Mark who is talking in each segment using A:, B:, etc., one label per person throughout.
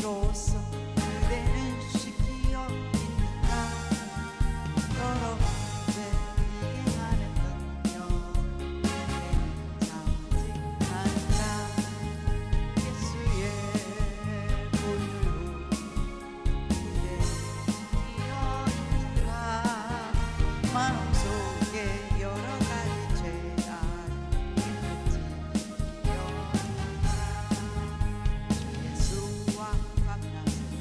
A: 비로소 그대는 시키어 있는가 너로 되게 하는 능력 내 참지 않는다 예수의 보혈로 그대 시키어 있는가 마음속에 여러 가지 죄악 있는지 기억나 주 예수와 만나서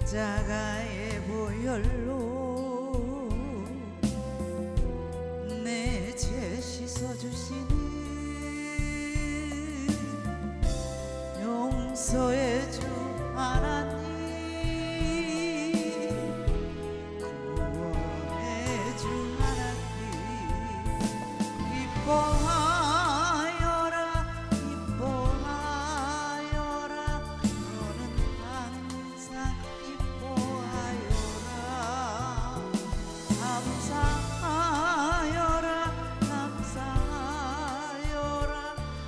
A: 십자가의 보혈로 내 죄 씻어주시는 용서의 주 하나님, 구원의 주 하나님, 기뻐하여라 기뻐하여라, 너는 항상 기뻐하여라, 감사하여라 감사하여라,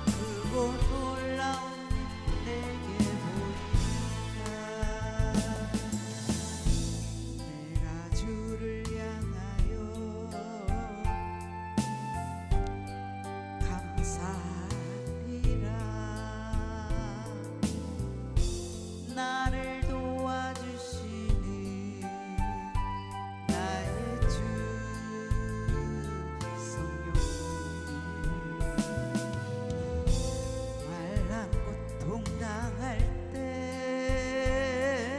A: 그곳 놀라운 내게 보인다. 내가 주를 향하여 감사하리라. 나를 도와주시는 나의 주 성령님, 환난 고통 당할 때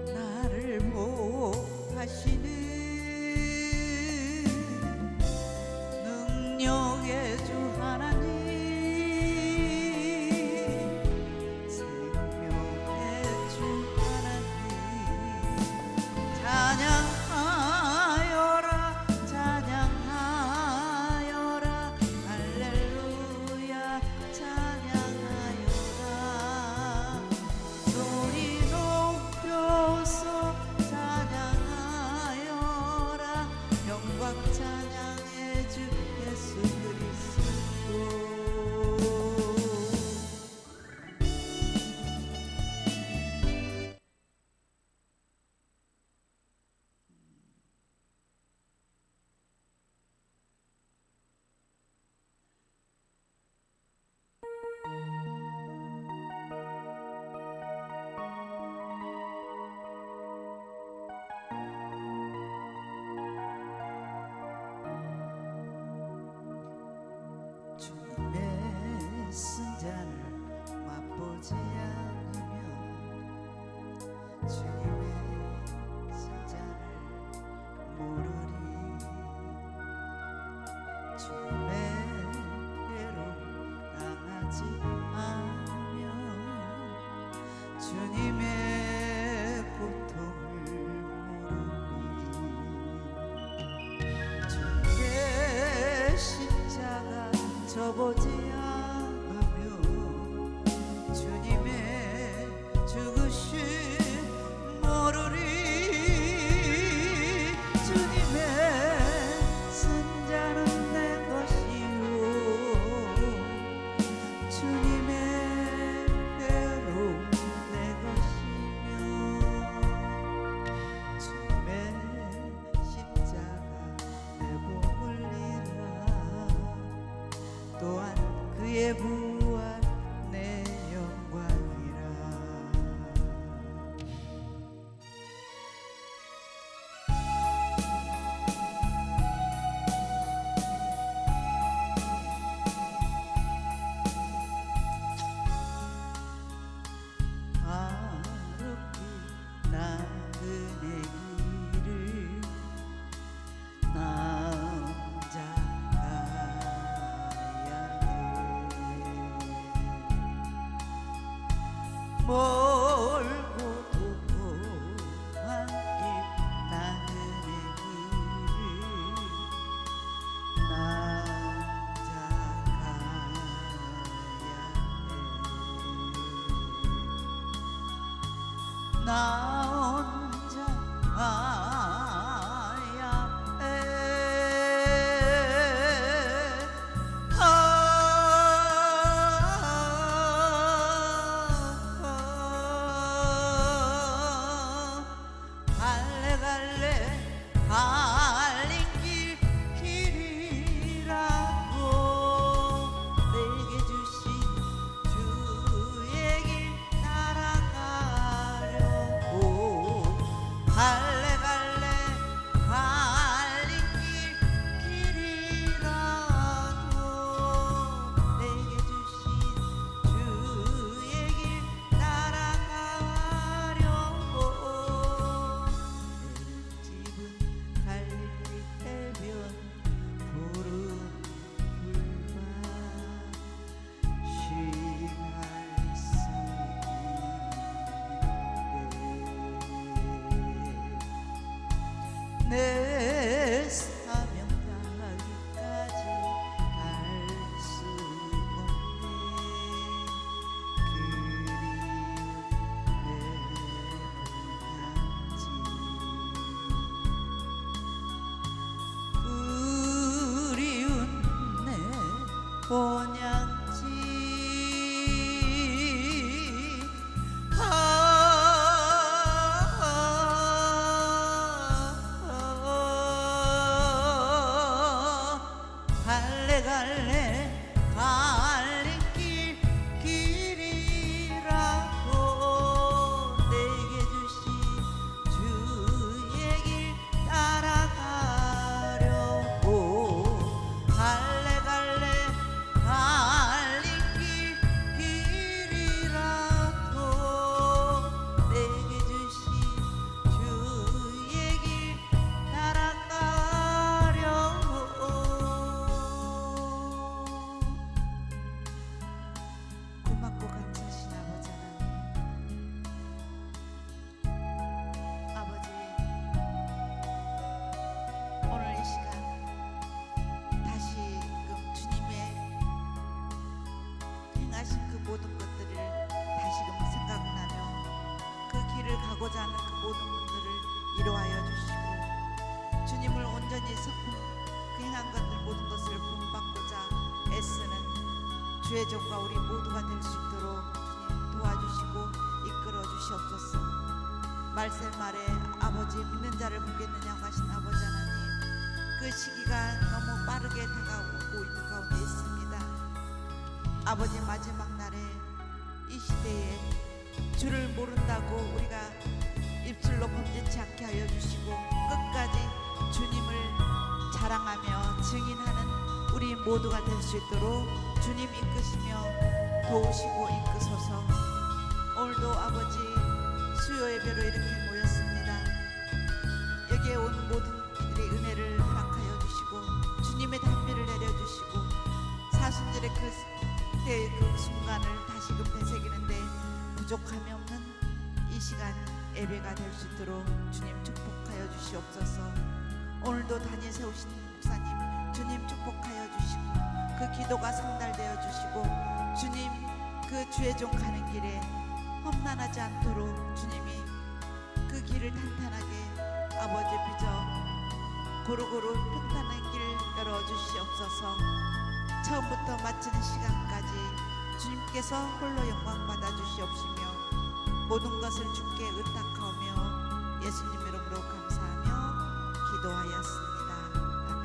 A: 나를 목하시는 능력의 주 하나님, 생명의 주 하나님, 찬양하여라 찬양하여라, 할렐루야 찬양하여라, 소리 높여서 찬양하여라, 영광 찬양의 주 예수 그리스도. 주님의 승자를 맛보지 않으면, 주님의 승자를 모르리. 주님의 괴로움 당하지 않으면 주님의 고통을 모르리. 주님의 십자가 져보지 않으면 주님의 죽으심 모르리. 주님의 승자는 내 것이요, 주님의 괴로움 내 것이며, 주님의 십자가 내 보물이라. 또한 그의 부활 내 영광이라. 아름기 나그네 길을 나 혼자 가야 해. 멀고 험한 길 나그네 길을 나 혼자 가야 해. 나 혼자 가야 해. 갈래 갈래 갈린 길이라고 내게 주신 주의 길 따라가려고. 갈래 갈래 갈린 길이라도 내게 주신 주의 길 따라가려고. 내 사명 따기까지 갈 수 없네. 그리운 내 본향지 갈래 갈래 갈림길 길이라고 내게 주신 주의 길 따라가려고 갈래 갈래 갈림길 길이라고 내게 주신 주의 길 따라가려고. 고맙고 감사하신 아버지 하나님, 아버지 오늘 이 시간 다시금 주님의 행하신 그 모든 것들을 다시금 생각나며 그 길을 가고자 하는 그 모든 분들을 이루하여 주시고 주님을 온전히 그 행한 것들 모든 것을 본받고자 애쓰는 주의 종과 우리 모두가 될 수 있도록 주님 도와주시고 이끌어 주시옵소서. 말씀말에 아버지 믿는 자를 보겠느냐고 하신 아버지 하나님, 그 시기가 너무 빠르게 다가오고 있는 가운데 있습니다. 아버지 마지막 날에 이 시대에 주를 모른다고 우리가 입술로 범죄치 않게 하여 주시고 끝까지 주님을 자랑하며 증인하는 우리 모두가 될 수 있도록 주님 이끄시며 도우시고 이끄소서. 오늘도 아버지 수요 예배로 이렇게 모였습니다. 여기에 온 모든 이들의 은혜를 허락하여 주시고 주님의 담비를 내려주시고 사순절의 그때의 그 순간을 다시금 되새기는데 부족함이 없는 이 시간 예배가 될 수 있도록 주님 축복하여 주시옵소서. 오늘도 단위 세우신 목사님 주님 축복하여 주시고 그 기도가 상달되어 주시고 주님 그 주의 종 가는 길에 험난하지 않도록 주님이 그 길을 탄탄하게 아버지 빚어 고루고루 평탄한 길 열어주시옵소서. 처음부터 마치는 시간까지 주님께서 홀로 영광 받아 주시옵시며 모든 것을 주께 의탁하오며 예수님 이름으로 감사하며 기도하였습니다. 아멘.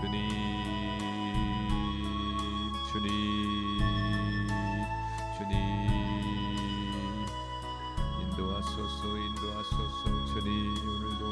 B: 주님 주님 주님 인도하소서 인도하소서 주님 오늘도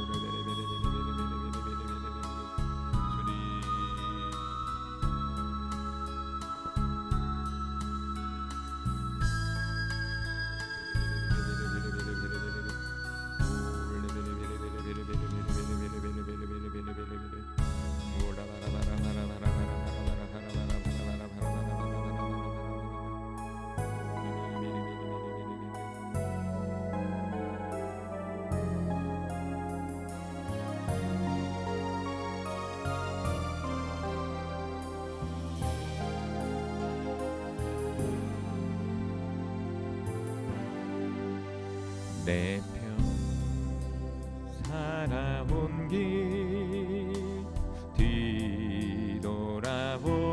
B: 내 편 살아온 길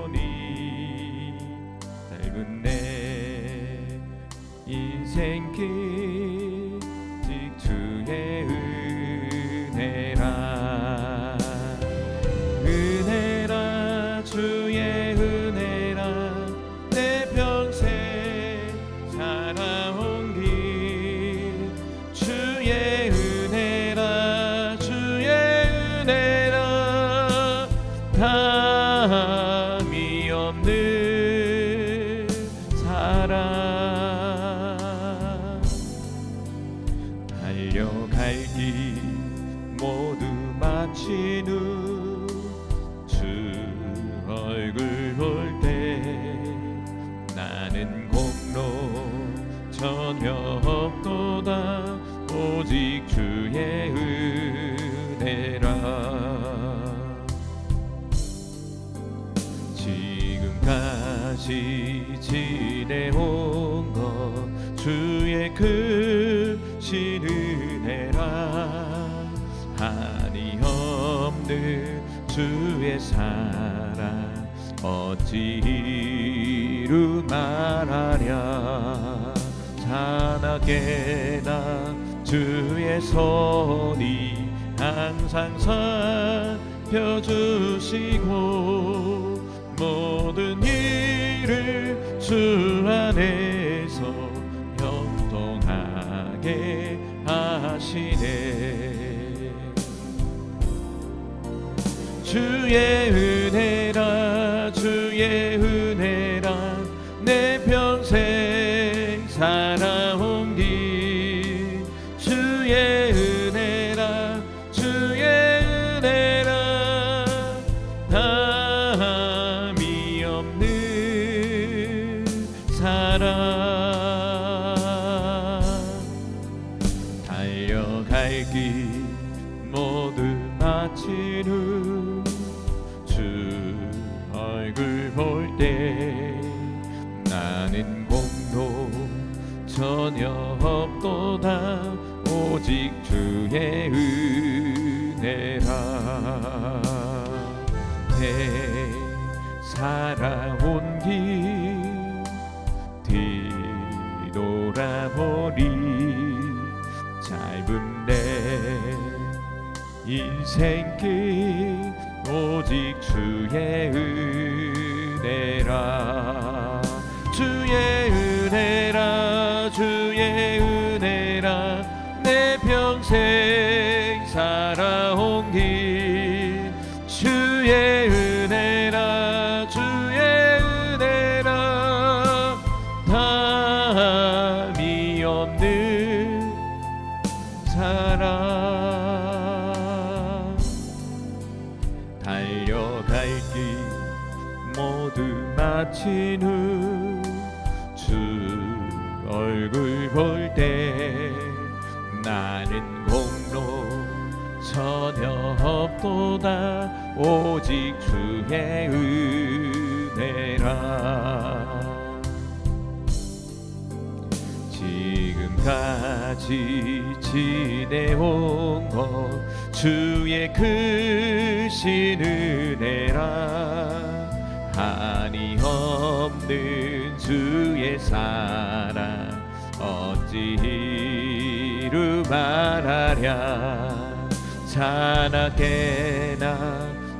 B: 뒤돌아보니 짧은 내 인생길 직 주의 은혜라 은혜라 주의 은혜라 내 평생 살아온 길 주의 은혜라 주의 은혜라 담이 없는 사랑 달려갈 길 모두 마친 후 주 얼굴 볼 때 나는 공로 전혀 없도다 오직 주의 은혜라 지금까지 지내온 것 주의 크신 은혜라 한이 없는 주의 사랑 어찌 이루 말하랴 자나깨나 주의 손이 항상 살펴주시고 모든 일을 주 안에서 형통하게 하시네 주의 은혜라 주의 은혜라 내 평생 살아온 길 주의 은혜라 주의 은혜라 담이 없는 사랑 달려갈 길 모두 마친 후 주 얼굴 볼 때 나는 공로 전혀 없도다 오직 주의 은혜라 내 살아온 길 뒤돌아보니 짧은 내 인생길 오직 주의 은혜라 주의 은혜라 주의 은혜라 내 평생 살아온 길 주의 은혜라 주의 은혜라 담이 없는 사랑 달려갈 길 모두 마친 후 주 얼굴 볼 때 나는 공로 전혀 없도다 오직 주의 은혜라 지금까지 때까지 지내온 것 주의 크신 은혜라. 한이 없는 주의 사랑 어찌 이루 말하랴. 자나깨나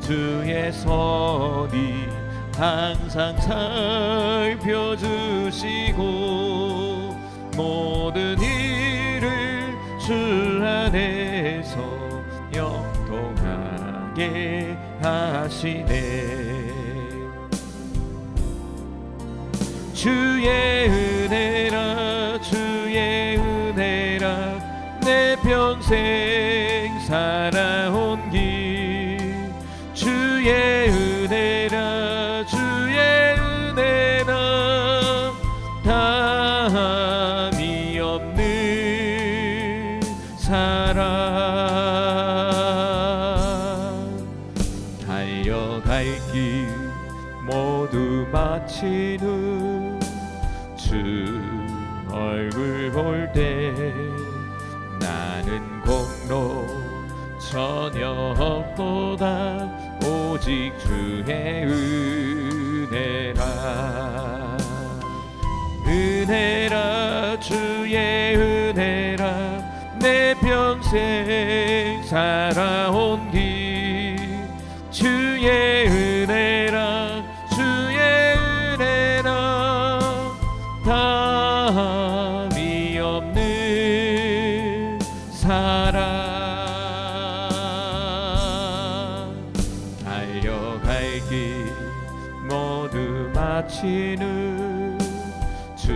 B: 주의 선이 항상 살펴주시고 모든 일을 주 안에서 영통하게 하시네. 주의 은혜라 주의 은혜라 내 평생 살아온 길. 주의 은혜라 주의 은혜라 담이 없는 사랑. 달려갈 길 모두 마친 후 주 얼굴 볼 때 나는 공로 전혀 없도다. 오직 주의 은혜라. 은혜라 주의 은혜라 내 평생 살아온 길. 주의 은혜라 주의 은혜라 담이 없는 사랑. 달려갈 길 모두 마친 후 주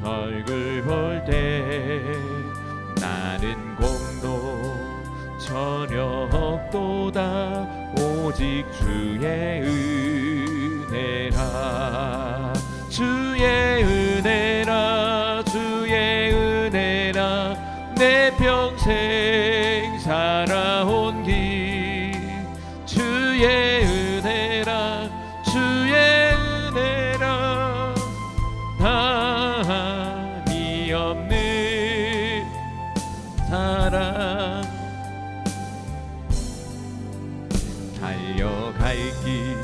B: 얼굴 볼 때 나는 공로 전혀 없도다. 오직 주의 은혜라. 주의 은혜라 주의 은혜라 내 평생 살아온 길. 주의 은혜라 주의 은혜라 담이 없는 사랑. 달려갈 길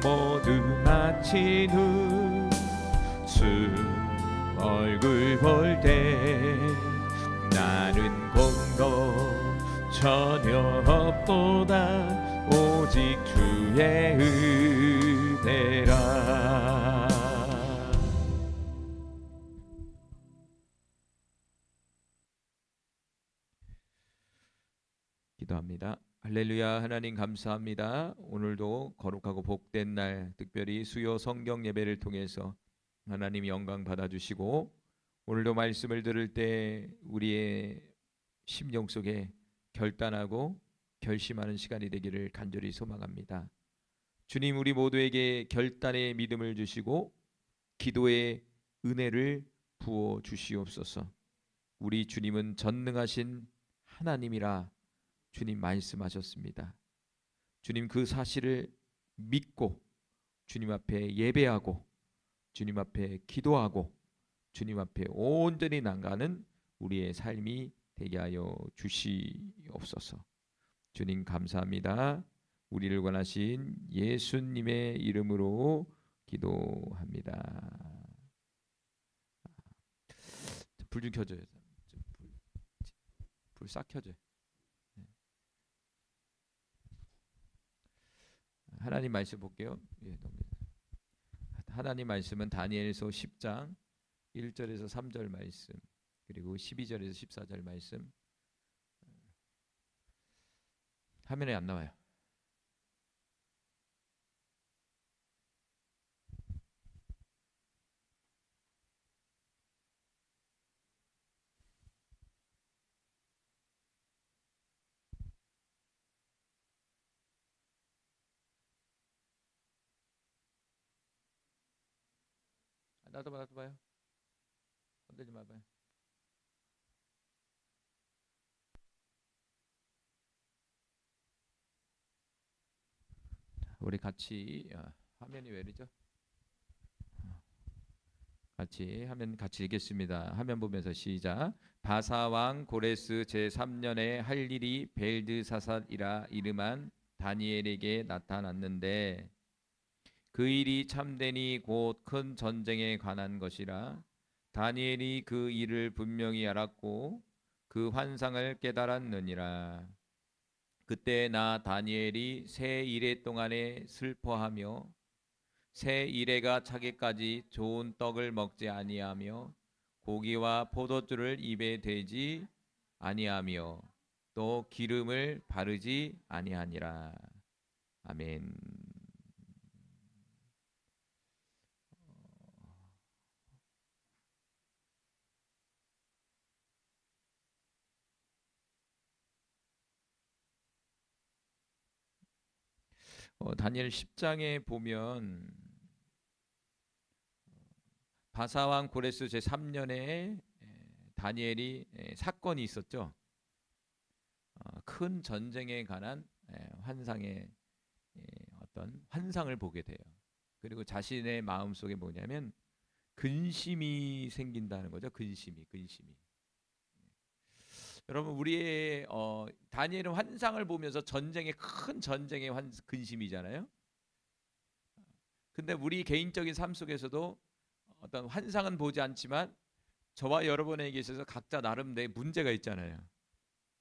B: 모두 마친 후 주 얼굴 볼 때 나는 공로 전혀 없도다. 오직 주의 은혜라. 기도합니다. 할렐루야. 하나님 감사합니다. 오늘도 거룩하고 복된 날, 특별히 수요 성경 예배를 통해서 하나님 영광 받아주시고 오늘도 말씀을 들을 때 우리의 심령 속에 결단하고 결심하는 시간이 되기를 간절히 소망합니다. 주님, 우리 모두에게 결단의 믿음을 주시고 기도의 은혜를 부어 주시옵소서. 우리 주님은 전능하신 하나님이라 주님 말씀하셨습니다. 주님 그 사실을 믿고 주님 앞에 예배하고 주님 앞에 기도하고 주님 앞에 온전히 나가는 우리의 삶이 되게 하여 주시옵소서. 주님 감사합니다. 우리를 원하신 예수님의 이름으로 기도합니다. 불 좀 켜줘요. 불 싹 켜줘요. 하나님 말씀 볼게요. 하나님 말씀은 다니엘서 10장 1절에서 3절 말씀, 그리고 12절에서 14절 말씀. 화면에 안 나와요. 나도 봐요. 건들지 마봐요. 우리 같이 화면이 왜 이러죠? 같이 하면 같이 읽겠습니다. 화면 보면서 시작. 바사왕 고레스 제3년에 할 일이 벨드사살이라 이름한 다니엘에게 나타났는데 그 일이 참되니 곧 큰 전쟁에 관한 것이라. 다니엘이 그 일을 분명히 알았고 그 환상을 깨달았느니라. 그때 나 다니엘이 새 이래 동안에 슬퍼하며 새 이래가 차기까지 좋은 떡을 먹지 아니하며 고기와 포도주를 입에 대지 아니하며 또 기름을 바르지 아니하니라. 아멘. 다니엘 10장에 보면 바사왕 고레스 제3년에 다니엘이 사건이 있었죠. 큰 전쟁에 관한 환상의 어떤 환상을 보게 돼요. 그리고 자신의 마음속에 뭐냐면 근심이 생긴다는 거죠. 근심이. 여러분 우리의 다니엘은 환상을 보면서 큰 전쟁의 근심이잖아요. 근데 우리 개인적인 삶 속에서도 어떤 환상은 보지 않지만 저와 여러분에게 있어서 각자 나름대로의 문제가 있잖아요.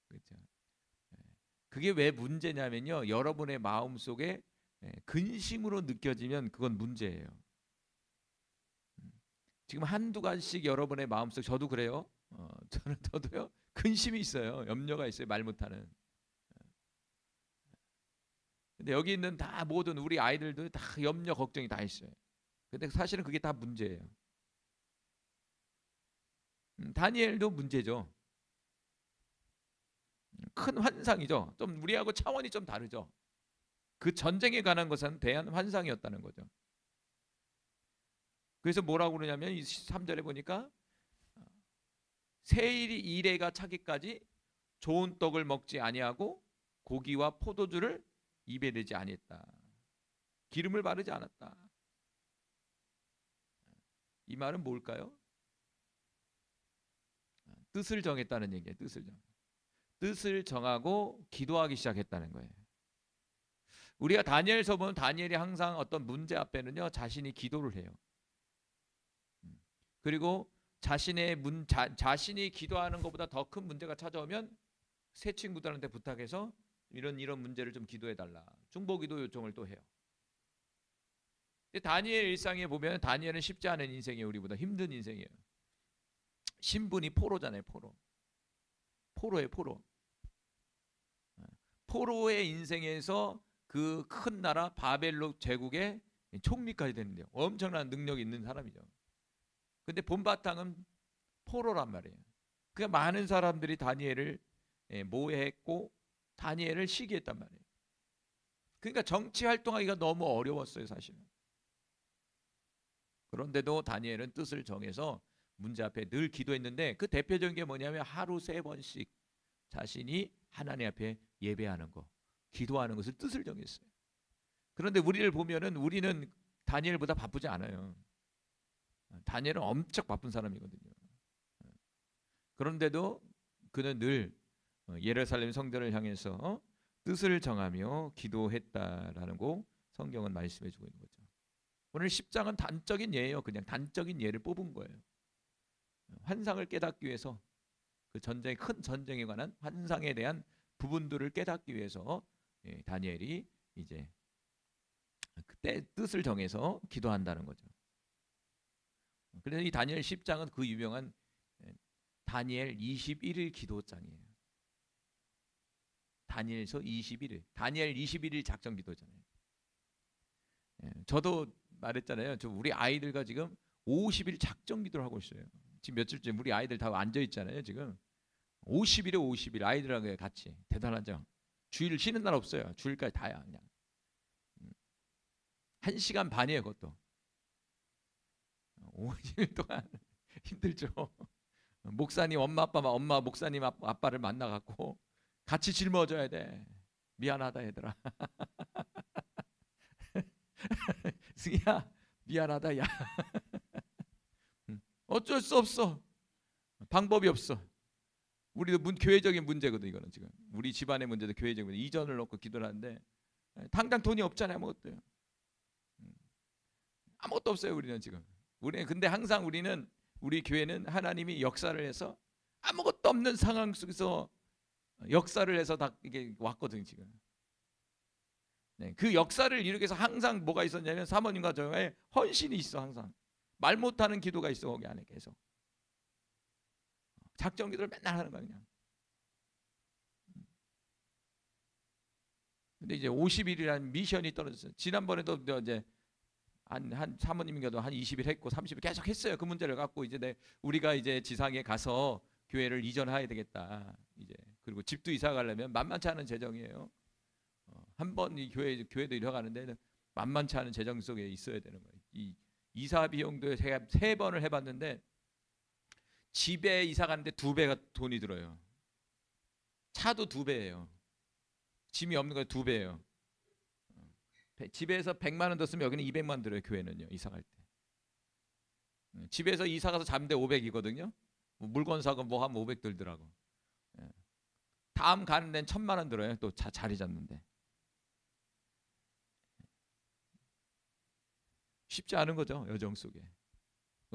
B: 그렇죠? 그게 왜 문제냐면요. 여러분의 마음 속에 근심으로 느껴지면 그건 문제예요. 지금 한두 가지씩 여러분의 마음속 저도 그래요. 저도요. 근심이 있어요. 염려가 있어요. 말 못하는. 근데 여기 있는 다 모든 우리 아이들도 다 염려 걱정이 다 있어요. 근데 사실은 그게 다 문제예요. 다니엘도 문제죠. 큰 환상이죠. 좀 우리하고 차원이 좀 다르죠. 그 전쟁에 관한 것은 대한 환상이었다는 거죠. 그래서 뭐라고 그러냐면 3절에 보니까 새 이래가 차기까지 좋은 떡을 먹지 아니하고 고기와 포도주를 입에 대지 아니했다. 기름을 바르지 않았다. 이 말은 뭘까요? 뜻을 정했다는 얘기예요. 뜻을 정하고 기도하기 시작했다는 거예요. 우리가 다니엘서 보면 다니엘이 항상 어떤 문제 앞에는요 자신이 기도를 해요. 그리고 자신이 기도하는 것보다 더 큰 문제가 찾아오면 새 친구들한테 부탁해서 이런 문제를 좀 기도해달라. 중보기도 요청을 또 해요. 다니엘 일상에 보면 다니엘은 쉽지 않은 인생이에요. 우리보다 힘든 인생이에요. 신분이 포로잖아요. 포로예요. 포로의 인생에서 그 큰 나라 바벨론 제국의 총리까지 되는데요. 엄청난 능력이 있는 사람이죠. 근데 본바탕은 포로란 말이에요. 그러니까 많은 사람들이 다니엘을 모해했고 다니엘을 시기했단 말이에요. 그러니까 정치 활동하기가 너무 어려웠어요, 사실은. 그런데도 다니엘은 뜻을 정해서 문제 앞에 늘 기도했는데 그 대표적인 게 뭐냐면 하루 3번씩 자신이 하나님 앞에 예배하는 거, 기도하는 것을 뜻을 정했어요. 그런데 우리를 보면은 우리는 다니엘보다 바쁘지 않아요. 다니엘은 엄청 바쁜 사람이거든요. 그런데도 그는 늘 예루살렘 성전을 향해서 뜻을 정하며 기도했다라는 거 성경은 말씀해 주고 있는 거죠. 오늘 10장은 단적인 예예요. 그냥 단적인 예를 뽑은 거예요. 환상을 깨닫기 위해서 그 큰 전쟁에 관한 환상에 대한 부분들을 깨닫기 위해서 다니엘이 이제 그때 뜻을 정해서 기도한다는 거죠. 그래서 이 다니엘 10장은 그 유명한 다니엘 21일 기도장이에요. 다니엘서 21일. 다니엘 21일 작전 기도잖아요. 저도 말했잖아요. 우리 아이들과 지금 50일 작전 기도를 하고 있어요. 지금 며칠째 우리 아이들 다 앉아 있잖아요. 지금 50일에 50일 아이들하고 같이. 대단하죠. 주일 쉬는 날 없어요. 주일까지 다야 그냥. 1시간 반이에요. 그것도 50일 동안 힘들죠. 목사님 엄마 목사님 아빠를 만나갖고 같이 짊어져야 돼. 미안하다 얘들아. 승희야 미안하다 야. 어쩔 수 없어. 방법이 없어. 우리도 교회적인 문제거든. 이거는 지금 우리 집안의 문제도 교회적인 문제. 이전을 놓고 기도를 하는데 당장 돈이 없잖아요. 아무것도요. 아무것도 없어요. 우리는 지금. 우리는 근데 항상 우리 교회는 하나님이 역사를 해서 아무것도 없는 상황 속에서 역사를 해서 다 이게 왔거든요. 지금. 네, 그 역사를 이루기 위해서 항상 뭐가 있었냐면 사모님과 저의 헌신이 있어. 항상 말 못하는 기도가 있어. 거기 안에 계속 작정 기도를 맨날 하는 거야 그냥. 근데 이제 50일이라는 미션이 떨어졌어요. 지난번에도 이제 한 사모님인가도 한 20일 했고 30일 계속 했어요. 그 문제를 갖고 이제 우리가 이제 지상에 가서 교회를 이전해야 되겠다. 이제 그리고 집도 이사 가려면 만만치 않은 재정이에요. 한 번 이 교회도 이뤄가는데 만만치 않은 재정 속에 있어야 되는 거예요. 이 이사 비용도 제가 3번을 해봤는데 집에 이사 가는데 2배가 돈이 들어요. 차도 2배예요. 짐이 없는 거 2배예요. 집에서 100만 원 더 쓰면 여기는 200만 원 들어요. 교회는요. 이사 갈 때. 집에서 이사 가서 잠대 500이거든요. 물건 사고 뭐 하면 500 들더라고. 다음 가는 데는 1000만 원 들어요. 또 자리 잡는데. 쉽지 않은 거죠. 여정 속에.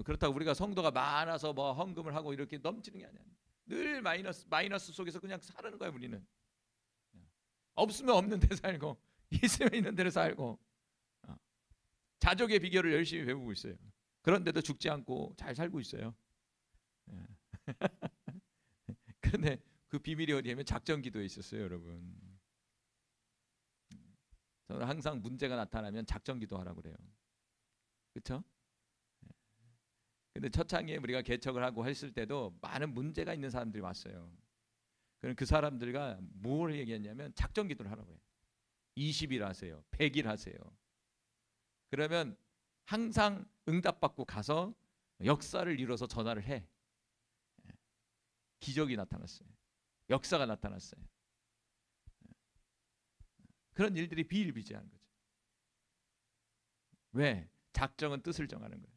B: 그렇다고 우리가 성도가 많아서 뭐 헌금을 하고 이렇게 넘치는 게 아니야. 늘 마이너스 속에서 그냥 사는 거야. 우리는. 없으면 없는 데 살고 있으면 있는 대로 살고 자족의 비결을 열심히 배우고 있어요. 그런데도 죽지 않고 잘 살고 있어요. 그런데 그 비밀이 어디냐면 작전 기도에 있었어요. 여러분. 저는 항상 문제가 나타나면 작전 기도하라고 그래요. 그렇죠? 근데 처창에 우리가 개척을 하고 했을 때도 많은 문제가 있는 사람들이 왔어요. 그럼 그 사람들과 뭘 얘기했냐면 작전 기도를 하라고 해요. 20일 하세요. 100일 하세요. 그러면 항상 응답받고 가서 역사를 이뤄서 전화를 해. 기적이 나타났어요. 역사가 나타났어요. 그런 일들이 비일비재한 거죠. 왜? 작정은 뜻을 정하는 거예요.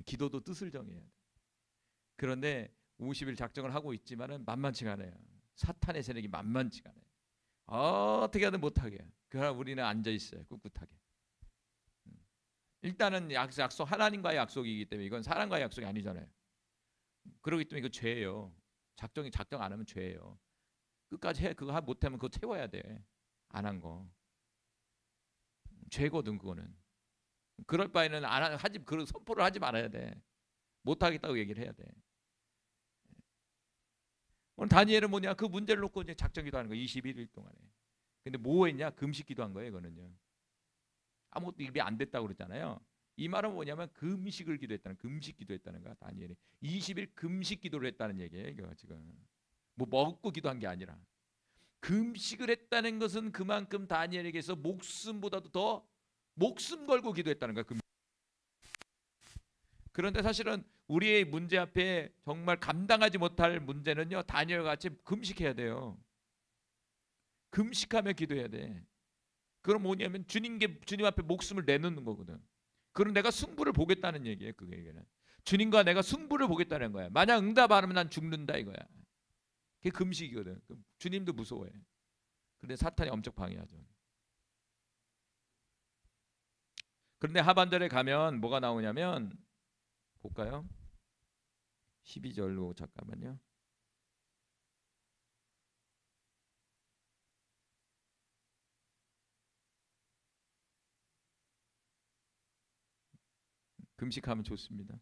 B: 기도도 뜻을 정해야 돼. 그런데 50일 작정을 하고 있지만은 만만치가 않아요. 사탄의 세력이 만만치가 않아요. 어떻게 하든 못하게. 그러나 우리는 앉아 있어요. 꿋꿋하게. 일단은 약속 하나님과의 약속이기 때문에 이건 사람과의 약속이 아니잖아요. 그렇기 때문에 이거 죄예요. 작정 안 하면 죄예요. 끝까지 해. 그거 못하면 그거 채워야 돼. 안 한 거. 죄거든 그거는. 그럴 바에는 그런 선포를 하지 말아야 돼. 못하겠다고 얘기를 해야 돼. 오늘 다니엘은 뭐냐? 그 문제를 놓고 이제 작정기도 하는 거예요. 21일 동안에. 근데 뭐 했냐? 금식기도 한 거예요. 이거는요. 아무것도 입이 안 됐다고 그랬잖아요. 이 말은 뭐냐면 금식을 기도했다는, 금식 기도했다는 거야. 다니엘이 20일 금식 기도를 했다는 얘기예요. 이거 지금 뭐 먹고 기도한 게 아니라 금식을 했다는 것은 그만큼 다니엘에게서 목숨보다도 더 목숨 걸고 기도했다는 거야. 그런데 사실은 우리의 문제 앞에 정말 감당하지 못할 문제는요, 다니엘과 같이 금식해야 돼요. 금식하며 기도해야 돼. 그럼 뭐냐면 주님 앞에 목숨을 내놓는 거거든. 그럼 내가 승부를 보겠다는 얘기예요. 그 얘기는 주님과 내가 승부를 보겠다는 거야. 만약 응답 안 하면 난 죽는다 이거야. 그게 금식이거든. 주님도 무서워해. 그런데 사탄이 엄청 방해하죠. 그런데 하반절에 가면 뭐가 나오냐면 볼까요? 12절로 잠깐만요. 금식하면 좋습니다.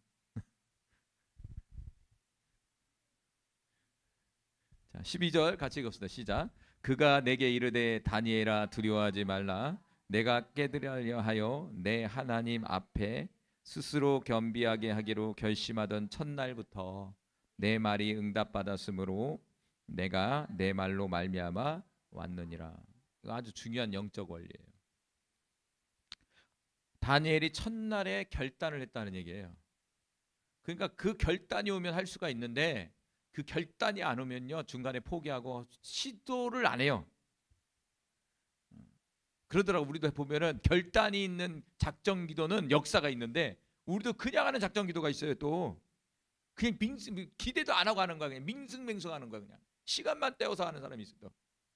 B: 자, 12절 같이 읽읍시다. 시작. 그가 내게 이르되 다니엘아 두려워하지 말라. 내가 깨달으려 하여 내 하나님 앞에 스스로 겸비하게 하기로 결심하던 첫날부터 내 말이 응답받았으므로 내가 내 말로 말미암아 왔느니라. 이거 아주 중요한 영적 원리예요. 다니엘이 첫날에 결단을 했다는 얘기예요. 그러니까 그 결단이 오면 할 수가 있는데 그 결단이 안 오면요 중간에 포기하고 시도를 안 해요. 그러더라고. 우리도 보면은 결단이 있는 작정 기도는 역사가 있는데 우리도 그냥 하는 작전 기도가 있어요. 또 그냥 기대도 안 하고 하는 거야. 그냥 밍숭맹숭하는 거야. 그냥 시간만 때워서 하는 사람이 있어.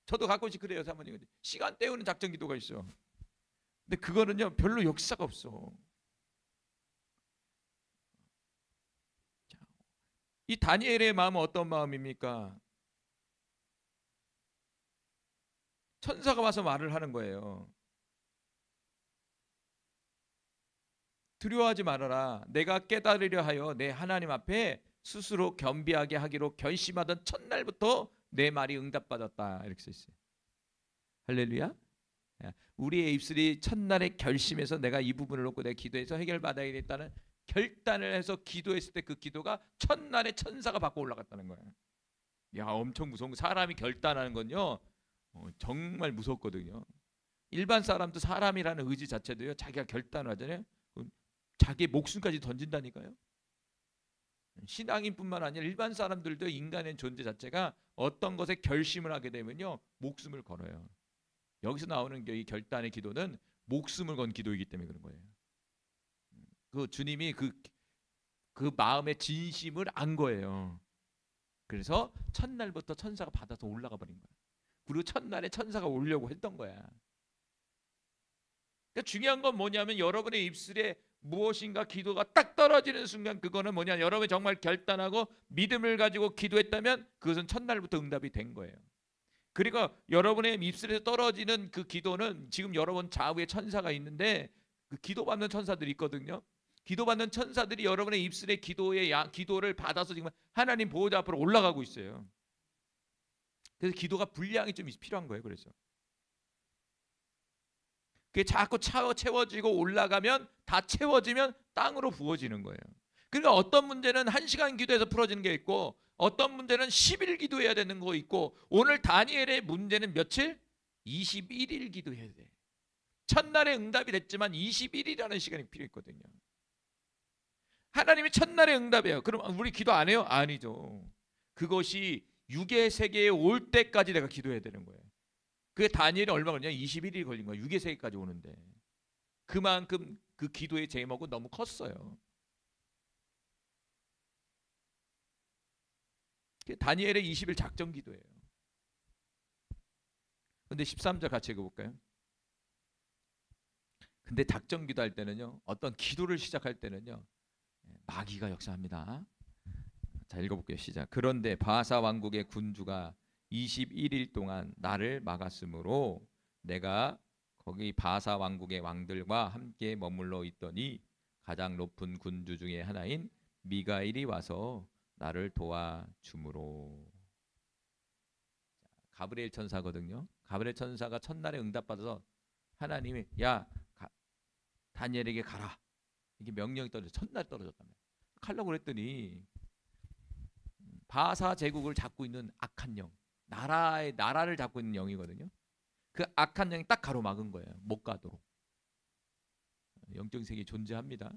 B: 저도 가끔씩 그래요. 사모님. 시간 때우는 작전 기도가 있어. 근데 그거는요 별로 역사가 없어. 이 다니엘의 마음은 어떤 마음입니까? 천사가 와서 말을 하는 거예요. 두려워하지 말아라. 내가 깨달으려 하여 내 하나님 앞에 스스로 겸비하게 하기로 결심하던 첫날부터 내 말이 응답받았다. 이렇게 써 있어요. 할렐루야. 우리의 입술이 첫날에 결심해서 내가 이 부분을 놓고 내가 기도해서 해결받아야겠다는 결단을 해서 기도했을 때 그 기도가 첫날에 천사가 받고 올라갔다는 거예요. 야, 엄청 무서운 거. 사람이 결단하는 건요 정말 무섭거든요. 일반 사람도 사람이라는 의지 자체도요 자기가 결단을 하잖아요. 자기 목숨까지 던진다니까요. 신앙인뿐만 아니라 일반 사람들도 인간의 존재 자체가 어떤 것에 결심을 하게 되면요 목숨을 걸어요. 여기서 나오는 이 결단의 기도는 목숨을 건 기도이기 때문에 그런 거예요. 그 주님이 그 마음의 진심을 안 거예요. 그래서 첫날부터 천사가 받아서 올라가 버린 거야. 그리고 첫날에 천사가 오려고 했던 거야. 그러니까 중요한 건 뭐냐면 여러분의 입술에 무엇인가 기도가 딱 떨어지는 순간 그거는 뭐냐, 여러분이 정말 결단하고 믿음을 가지고 기도했다면 그것은 첫날부터 응답이 된 거예요. 그리고 여러분의 입술에서 떨어지는 그 기도는 지금 여러분 좌우에 천사가 있는데 그 기도받는 천사들이 있거든요. 기도받는 천사들이 여러분의 입술의 기도를 받아서 지금 하나님 보호자 앞으로 올라가고 있어요. 그래서 기도가 분량이 좀 필요한 거예요. 그래서 그게 자꾸 채워지고 올라가면 다 채워지면 땅으로 부어지는 거예요. 그러니까 어떤 문제는 1시간 기도해서 풀어지는 게 있고 어떤 문제는 10일 기도해야 되는 거 있고 오늘 다니엘의 문제는 며칠? 21일 기도해야 돼. 첫날에 응답이 됐지만 21일이라는 시간이 필요했거든요. 하나님이 첫날에 응답해요. 그럼 우리 기도 안 해요? 아니죠. 그것이 육의 세계에 올 때까지 내가 기도해야 되는 거예요. 그게 다니엘이 얼마 걸렸냐? 21일이 걸린 거예요. 육의 세계까지 오는데. 그만큼 그 기도의 제목은 너무 컸어요. 다니엘의 20일 작전 기도예요. 근데 13절 같이 읽어볼까요? 근데 작전 기도할 때는요, 어떤 기도를 시작할 때는요, 마귀가 역사합니다. 자, 읽어볼게요. 시작. 그런데 바사 왕국의 군주가 21일 동안 나를 막았으므로 내가 거기 바사 왕국의 왕들과 함께 머물러 있더니 가장 높은 군주 중에 하나인 미가엘이 와서 나를 도와주므로. 가브리엘 천사거든요. 가브리엘 천사가 첫날에 응답받아서 하나님이 다니엘에게 가라, 이게 명령이 떨어져 첫날 떨어졌다며. 가려고 그랬더니 바사 제국을 잡고 있는 악한 영, 나라를 잡고 있는 영이거든요. 그 악한 영이 딱 가로막은 거예요. 못 가도록. 영적 세계 존재합니다.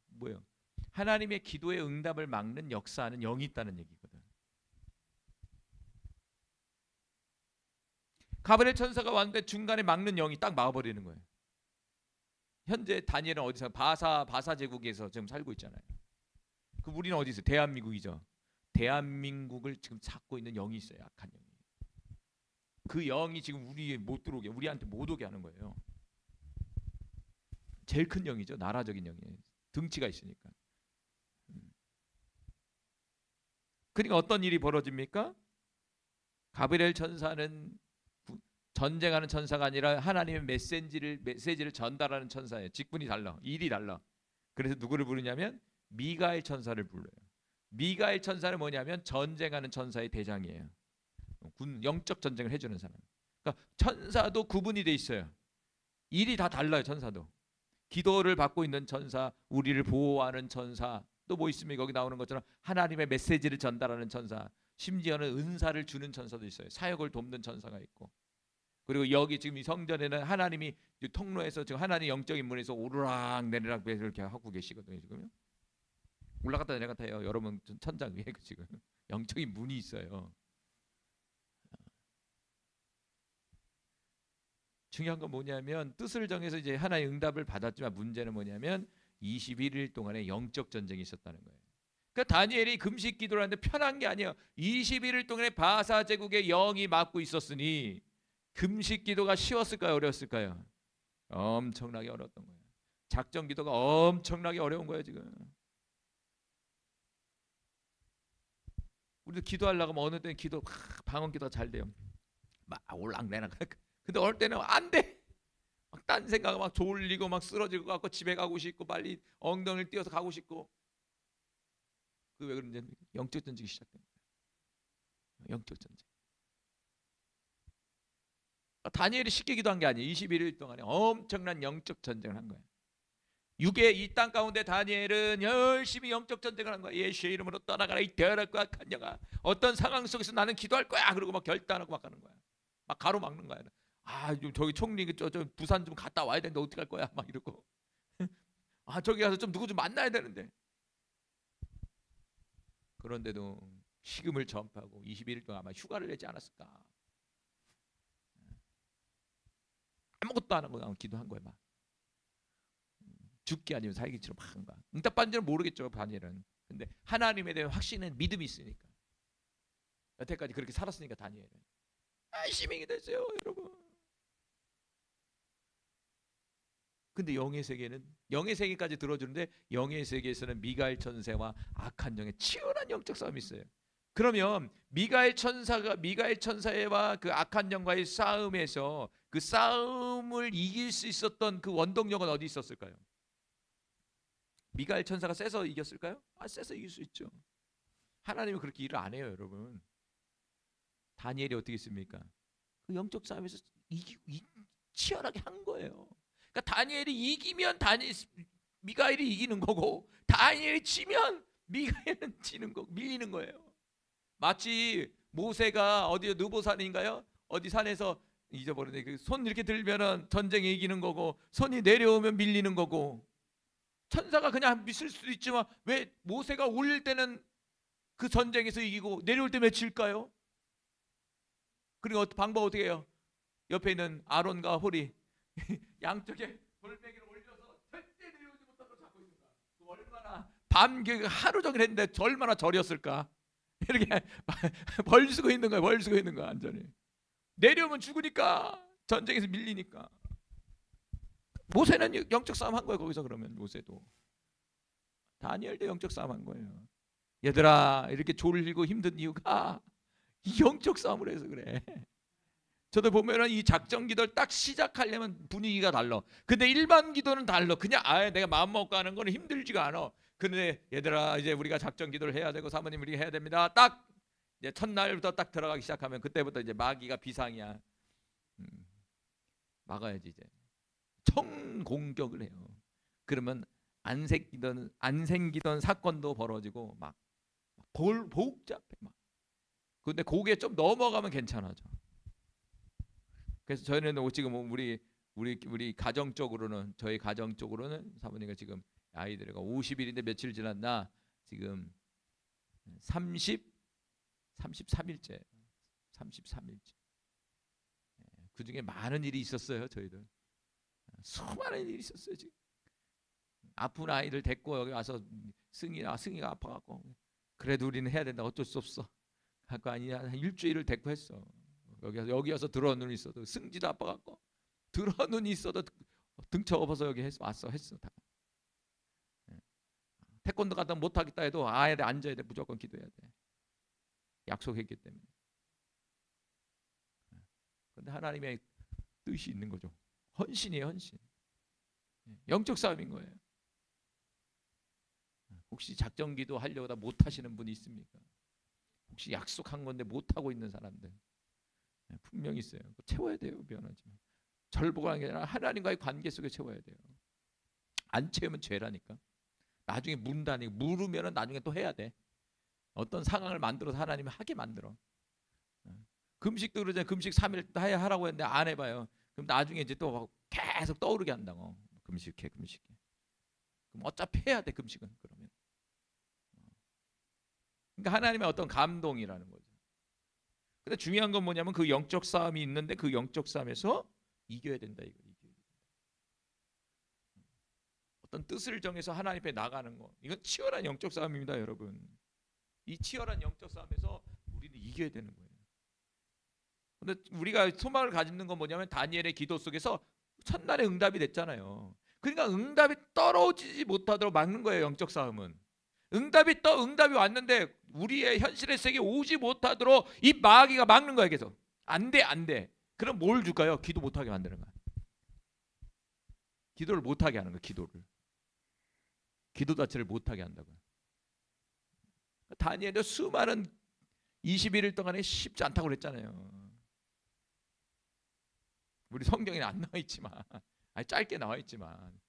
B: 뭐예요? 하나님의 기도의 응답을 막는 역사하는 영이 있다는 얘기거든. 가브리엘 천사가 왔는데 중간에 막는 영이 딱 막아버리는 거예요. 현재 다니엘은 어디서? 바사 제국에서 지금 살고 있잖아요. 그 우리는 어디 있어요? 대한민국이죠. 대한민국을 지금 찾고 있는 영이 있어요. 악한 영이. 그 영이 지금 우리한테 못 오게 하는 거예요. 제일 큰 영이죠. 나라적인 영이에요. 등치가 있으니까. 그러니까 어떤 일이 벌어집니까? 가브리엘 천사는 전쟁하는 천사가 아니라 하나님의 메시지를 전달하는 천사예요. 직분이 달라. 일이 달라. 그래서 누구를 부르냐면 미가엘 천사를 불러요. 미가엘 천사는 뭐냐면 전쟁하는 천사의 대장이에요. 영적 전쟁을 해주는 사람. 그러니까 천사도 구분이 돼 있어요. 일이 다 달라요. 천사도. 기도를 받고 있는 천사, 우리를 보호하는 천사, 또 뭐 있습니까? 거기 나오는 것처럼 하나님의 메시지를 전달하는 천사, 심지어는 은사를 주는 천사도 있어요. 사역을 돕는 천사가 있고. 그리고 여기 지금 이 성전에는 하나님이 통로에서 지금 하나님 영적인 문에서 오르락 내리락 이렇게 하고 계시거든요. 지금요. 올라갔다 내려갔다 해요. 여러분 천장 위에 지금 영적인 문이 있어요. 중요한 건 뭐냐면 뜻을 정해서 이제 하나의 응답을 받았지만 문제는 뭐냐면 21일 동안의 영적 전쟁이 있었다는 거예요. 그러니까 다니엘이 금식 기도를 하는데 편한 게 아니에요. 21일 동안에 바사 제국의 영이 막고 있었으니 금식 기도가 쉬웠을까요? 어려웠을까요? 엄청나게 어려웠던 거예요. 작전 기도가 엄청나게 어려운 거예요 지금. 우리도 기도하려고 하면 어느 때는 기도 방언 기도가 잘 돼요. 막 올랑내나. 근데 어느 때는 안 돼. 막 딴 생각 막 졸리고 막 쓰러질 것 같고 집에 가고 싶고 빨리 엉덩이를 띄어서 가고 싶고. 그 왜 그런지 영적 전쟁이 시작된 거예요. 영적 전쟁. 다니엘이 쉽게 기도한 게 아니에요. 21일 동안에 엄청난 영적 전쟁을 한 거예요. 육의 이 땅 가운데 다니엘은 열심히 영적 전쟁을 한 거야. 예수의 이름으로 떠나가라 이 더럽고 악한 영아. 어떤 상황 속에서 나는 기도할 거야. 그러고 막 결단하고 막 가는 거야. 막 가로막는 거야. 아, 저기 총리 저 부산 좀 갔다 와야 되는데 어떻게 할 거야? 막 이러고. 아, 저기 가서 좀 누구 좀 만나야 되는데. 그런데도 식음을 전파하고 21일 동안 아마 휴가를 내지 않았을까. 아무것도 안 하고 기도한 거야 막. 죽기 아니면 살기처럼 막 한 거야. 응답받는지는 모르겠죠 다니엘은. 근데 하나님에 대한 확신은 믿음이 있으니까. 여태까지 그렇게 살았으니까 다니엘은 열심히 기도했어요 여러분. 근데 영의 세계는 영의 세계까지 들어주는데 영의 세계에서는 미가엘 천사와 악한 영의 치열한 영적 싸움이 있어요. 그러면 미가엘 천사와 그 악한 영과의 싸움에서 그 싸움을 이길 수 있었던 그 원동력은 어디 있었을까요? 미가엘 천사가 세서 이겼을까요? 세서 이길 수 있죠. 하나님은 그렇게 일을 안 해요 여러분. 다니엘이 어떻게 했습니까? 그 영적 싸움에서 치열하게 한 거예요. 그러니까 다니엘이 이기면 미가엘이 이기는 거고 다니엘이 지면 미가엘은 지는 거 밀리는 거예요. 마치 모세가 어디 느보산인가요? 어디 산에서 잊어버렸네. 그 손 이렇게 들면은 전쟁에 이기는 거고 손이 내려오면 밀리는 거고. 천사가 그냥 믿을 수도 있지만 왜 모세가 올릴 때는 그 전쟁에서 이기고 내려올 때 맺힐까요? 그리고 방법 어떻게 해요? 옆에 있는 아론과 홀이 양쪽에 돌멩이를 올려서 절대 내려오지 못하도록 잡고 있는 거야. 얼마나 하루 종일 했는데 얼마나 절였을까? 이렇게 벌 쓰고 있는 거야. 벌 쓰고 있는 거야. 완전히 내려오면 죽으니까 전쟁에서 밀리니까. 모세는 영적 싸움 한 거예요. 거기서 그러면 모세도 다니엘도 영적 싸움 한 거예요. 얘들아 이렇게 졸리고 힘든 이유가 이 영적 싸움을 해서 그래. 저도 보면은 이 작전 기도를 딱 시작하려면 분위기가 달라. 근데 일반 기도는 달라. 그냥 내가 마음 먹고 하는 거는 힘들지가 않아. 근데 얘들아 이제 우리가 작전 기도를 해야 되고 사모님 우리 해야 됩니다. 딱 이제 첫날부터 딱 들어가기 시작하면 그때부터 이제 마귀가 비상이야. 막아야지 이제. 총 공격을 해요. 그러면 안 생기던 사건도 벌어지고 막 복잡해 막. 근데 거기에 좀 넘어가면 괜찮아져. 그래서 저희는 지금 우리 가정적으로는 저희 가정적으로는 사모님과 지금 아이들과 50일인데 며칠 지났나 지금 33일째. 그 중에 많은 일이 있었어요. 저희들 수많은 일이 있었어요. 지금 아픈 아이들 데리고 여기 와서 승희가 아파갖고 그래도 우리는 해야 된다. 어쩔 수 없어. 갖고 한 일주일을 데리고 했어. 여기 와서 들어 눈이 있어도 승지도 아파갖고 들어 눈이 있어도 등쳐 업어서 여기 했어 다. 태권도 가다 못하겠다 해도 아야 돼 앉아야 돼 무조건 기도해야 돼. 약속했기 때문에. 그런데 하나님의 뜻이 있는 거죠. 헌신이에요 헌신. 영적 싸움인 거예요. 혹시 작전 기도 하려고 다 못하시는 분이 있습니까? 혹시 약속한 건데 못하고 있는 사람들 분명히 있어요. 채워야 돼요. 변하지만 절복하는 게 아니라 하나님과의 관계 속에 채워야 돼요. 안 채우면 죄라니까. 나중에 물으면 나중에 또 해야 돼. 어떤 상황을 만들어서 하나님이 하게 만들어. 금식도 그러잖아요. 금식 3일 하라고 했는데 안 해봐요. 그럼 나중에 이제 또 계속 떠오르게 한다고. 금식해. 그럼 어차피 해야 돼 금식은 그러면. 그러니까 하나님의 어떤 감동이라는 거죠. 근데 중요한 건 뭐냐면 그 영적 싸움이 있는데 그 영적 싸움에서 이겨야 된다 이거. 어떤 뜻을 정해서 하나님 앞에 나가는 거, 이건 치열한 영적 싸움입니다, 여러분. 이 치열한 영적 싸움에서 우리는 이겨야 되는 거예요. 근데 우리가 소망을 가지는 건 뭐냐면 다니엘의 기도 속에서 첫날에 응답이 됐잖아요. 그러니까 응답이 떨어지지 못하도록 막는 거예요, 영적 싸움은. 응답이 왔는데 우리의 현실의 세계에 오지 못하도록 이 마귀가 막는 거예요, 계속. 안 돼. 그럼 뭘 줄까요? 기도 못하게 만드는 거야. 기도를 못하게 하는 거야, 기도 자체를 못하게 한다고요. 다니엘도 수많은 21일 동안에 쉽지 않다고 그랬잖아요. 우리 성경에 안 나와 있지만, 짧게 나와 있지만,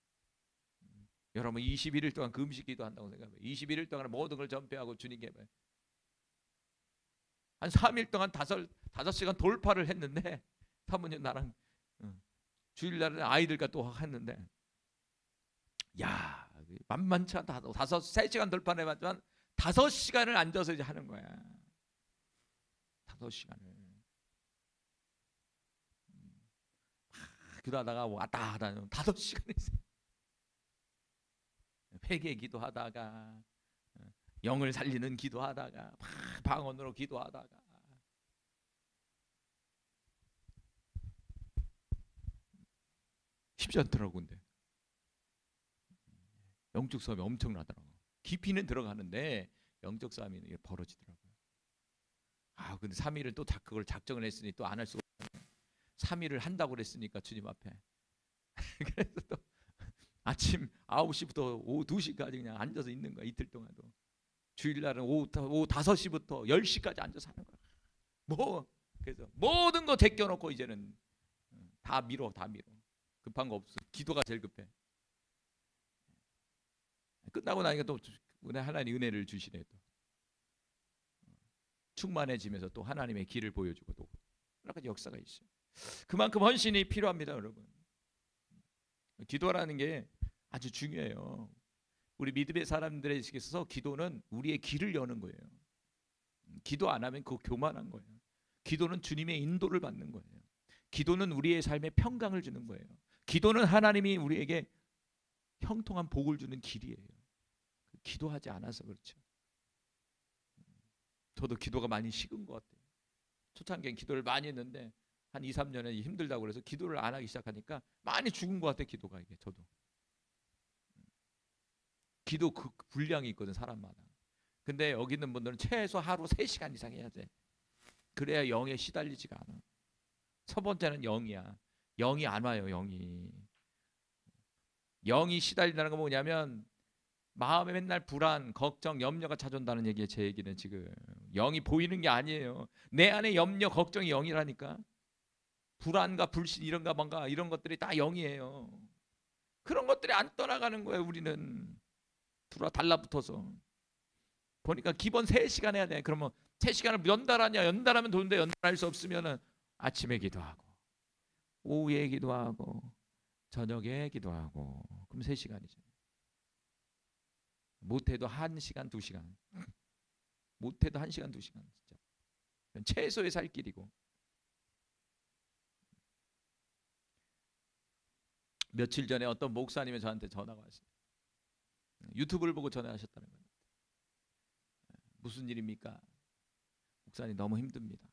B: 여러분 21일 동안 금식 기도한다고 생각해요. 21일 동안 모든 걸 전폐하고 주님께 한 3일 동안 5시간 돌파를 했는데, 사모님 나랑 주일날은 아이들과 또 했는데, 야 만만치 않다. 3시간 돌파를 해봤지만 5시간을 앉아서 이제 하는 거야. 5시간을 기도하다가 왔다 하다 5시간 했어요. 회개 기도하다가, 영을 살리는 기도하다가, 방언으로 기도하다가, 쉽지 않더라고. 근데 영적 싸움이 엄청나더라고. 깊이는 들어가는데 영적 싸움이 벌어지더라고요. 근데 3일을 또 그걸 작정을 했으니 또 안 할 수가 없잖아요. 3일을 한다고 그랬으니까 주님 앞에. 그래서 또 아침 9시부터 오후 2시까지 그냥 앉아서 있는 거야, 이틀 동안도. 주일날은 오후 5시부터 10시까지 앉아서 하는 거야. 그래서 모든 거 제껴놓고 이제는 다 밀어. 급한 거 없어. 기도가 제일 급해. 끝나고 나니까 또 하나님 은혜를 주시네. 또 충만해지면서 또 하나님의 길을 보여주고 또 여러 가지 역사가 있어요. 그만큼 헌신이 필요합니다, 여러분. 기도라는 게 아주 중요해요. 우리 믿음의 사람들에 있어서 기도는 우리의 길을 여는 거예요. 기도 안 하면 그거 교만한 거예요. 기도는 주님의 인도를 받는 거예요. 기도는 우리의 삶에 평강을 주는 거예요. 기도는 하나님이 우리에게 형통한 복을 주는 길이에요. 기도하지 않아서 그렇죠. 저도 기도가 많이 식은 것 같아요. 초창기엔 기도를 많이 했는데 한 2, 3년에 힘들다고 그래서 기도를 안 하기 시작하니까 많이 죽은 것 같아요, 기도가. 이게 저도. 기도 그 분량이 있거든, 사람마다. 근데 여기 있는 분들은 최소 하루 3시간 이상 해야 돼. 그래야 영에 시달리지가 않아. 첫 번째는 영이야. 영이 안 와요, 영이 시달린다는 건 뭐냐면 마음에 맨날 불안, 걱정, 염려가 찾아온다는 얘기예요. 제 얘기는 지금 영이 보이는 게 아니에요. 내 안에 염려, 걱정이 영이라니까. 불안과 불신 이런가 뭔가 이런 것들이 다 영이에요. 그런 것들이 안 떠나가는 거예요. 우리는 달라붙어서 보니까 기본 3시간 해야 돼. 그러면 3시간을 연달하냐? 연달하면 좋은데 연달할 수 없으면은 아침에 기도하고 오후에 기도하고 저녁에 기도하고 그럼 3시간이죠. 못해도 1시간 2시간 못해도 1시간 2시간 진짜 최소의 살 길이고. 며칠 전에 어떤 목사님이 저한테 전화가 왔어요. 유튜브를 보고 전화하셨다는 거예요. 무슨 일입니까? 목사님 너무 힘듭니다.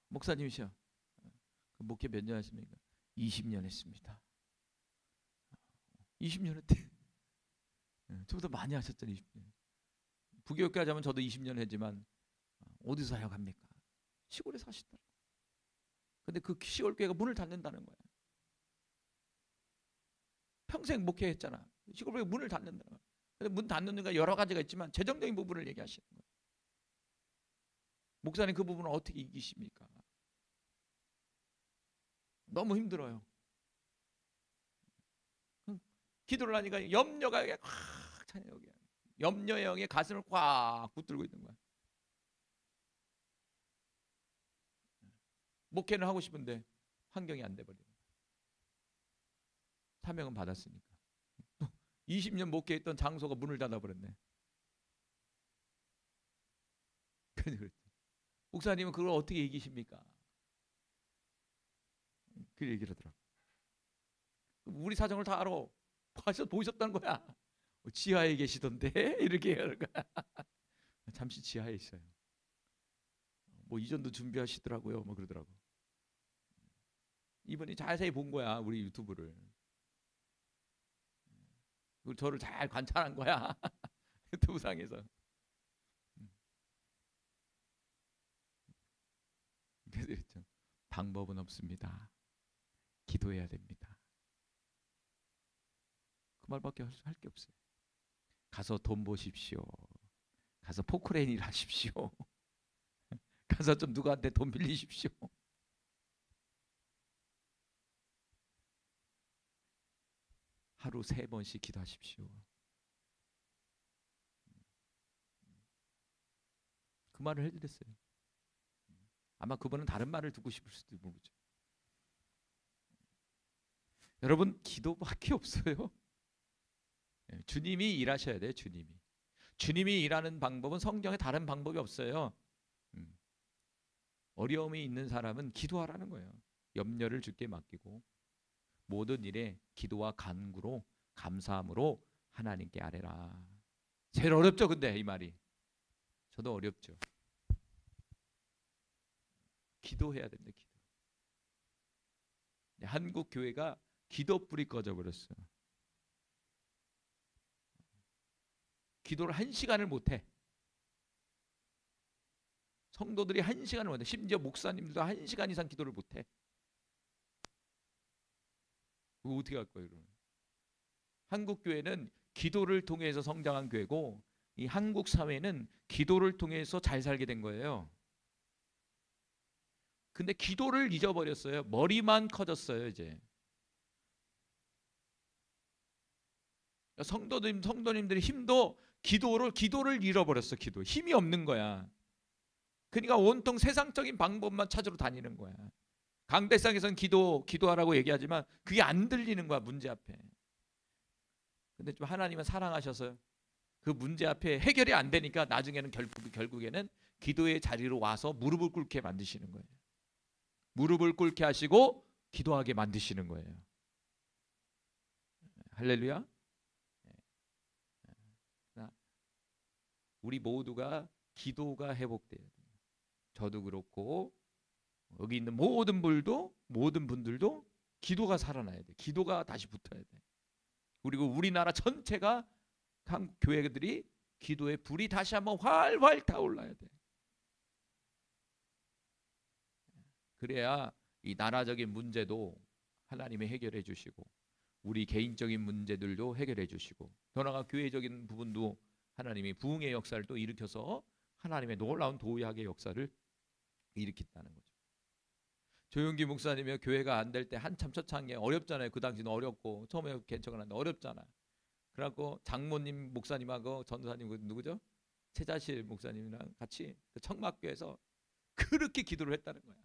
B: 목사님이셔. 목회 몇 년 하십니까? 20년 했습니다. 20년 했대. 저보다 많이 하셨잖아요. 20년. 부교육까지 하면 저도 20년 했지만 어디서 사역합니까? 시골에 사시더라고요. 근데 그 시골 교회가 문을 닫는다는 거예요. 평생 목회했잖아. 시골 교회가 문을 닫는다는 거예요. 근데 문 닫는 거 여러 가지가 있지만 재정적인 부분을 얘기하시는 거예요. 목사님 그 부분을 어떻게 이기십니까? 너무 힘들어요. 기도를 하니까 염려가 꽉 차요. 여기. 염려의 영에 가슴을 꽉 붙들고 있는 거야. 목회는 하고 싶은데 환경이 안 돼버려. 사명은 받았으니까. 20년 목회했던 장소가 문을 닫아버렸네. 목사님은 그걸 어떻게 이기십니까? 그 얘기를 하더라고. 우리 사정을 다 알아. 보셨다는 거야. 지하에 계시던데 이렇게 하는 거야. 잠시 지하에 있어요. 뭐 이전도 준비하시더라고요. 뭐 그러더라고. 이분이 자세히 본 거야, 우리 유튜브를. 그리고 저를 잘 관찰한 거야. 유튜브상에서. 그래서 그랬죠. 방법은 없습니다. 기도해야 됩니다. 그 말밖에 할 게 없어요. 가서 돈 보십시오. 가서 포크레인 일 하십시오. 가서 좀 누구한테 돈 빌리십시오. 하루 3번씩 기도하십시오. 그 말을 해드렸어요. 아마 그분은 다른 말을 듣고 싶을 수도 모르죠. 여러분, 기도밖에 없어요. 주님이 일하셔야 돼요. 주님이 일하는 방법은 성경에 다른 방법이 없어요. 어려움이 있는 사람은 기도하라는 거예요. 염려를 주께 맡기고 모든 일에 기도와 간구로 감사함으로 하나님께 아뢰라. 제일 어렵죠, 근데 이 말이. 저도 어렵죠. 기도해야 됩니다. 기도. 한국 교회가 기도불이 꺼져버렸어요. 기도를 1시간을 못해. 성도들이 1시간을 못해. 심지어 목사님들도 1시간 이상 기도를 못해. 그거 어떻게 할 거예요? 그러면? 한국 교회는 기도를 통해서 성장한 교회고, 이 한국 사회는 기도를 통해서 잘 살게 된 거예요. 근데 기도를 잊어버렸어요. 머리만 커졌어요. 이제 성도님들의 힘도 기도를 잃어버렸어. 기도 힘이 없는 거야. 그러니까 온통 세상적인 방법만 찾으러 다니는 거야. 강대상에서는 기도하라고 얘기하지만 그게 안 들리는 거야, 문제 앞에. 근데 좀 하나님은 사랑하셔서 그 문제 앞에 해결이 안 되니까 나중에는 결국에는 기도의 자리로 와서 무릎을 꿇게 만드시는 거예요. 무릎을 꿇게 하시고 기도하게 만드시는 거예요. 할렐루야. 우리 모두가 기도가 회복돼야 돼요. 저도 그렇고 여기 있는 모든 분들도 기도가 살아나야 돼. 기도가 다시 붙어야 돼. 그리고 우리나라 전체가 한국 교회들이 기도의 불이 다시 한번 활활 타올라야 돼. 그래야 이 나라적인 문제도 하나님이 해결해 주시고 우리 개인적인 문제들도 해결해 주시고 더 나아가 교회적인 부분도 하나님이 부흥의 역사를 또 일으켜서 하나님의 놀라운 도약의 역사를 일으킨다는 거죠. 조용기 목사님이 교회가 안 될 때 한참 초창기에 어렵잖아요. 그 당시는 어렵고 처음에 개척을 하는데 어렵잖아. 그래갖고 장모님 목사님하고 전도사님 누구죠? 최자실 목사님이랑 같이 그 청막교에서 그렇게 기도를 했다는 거야.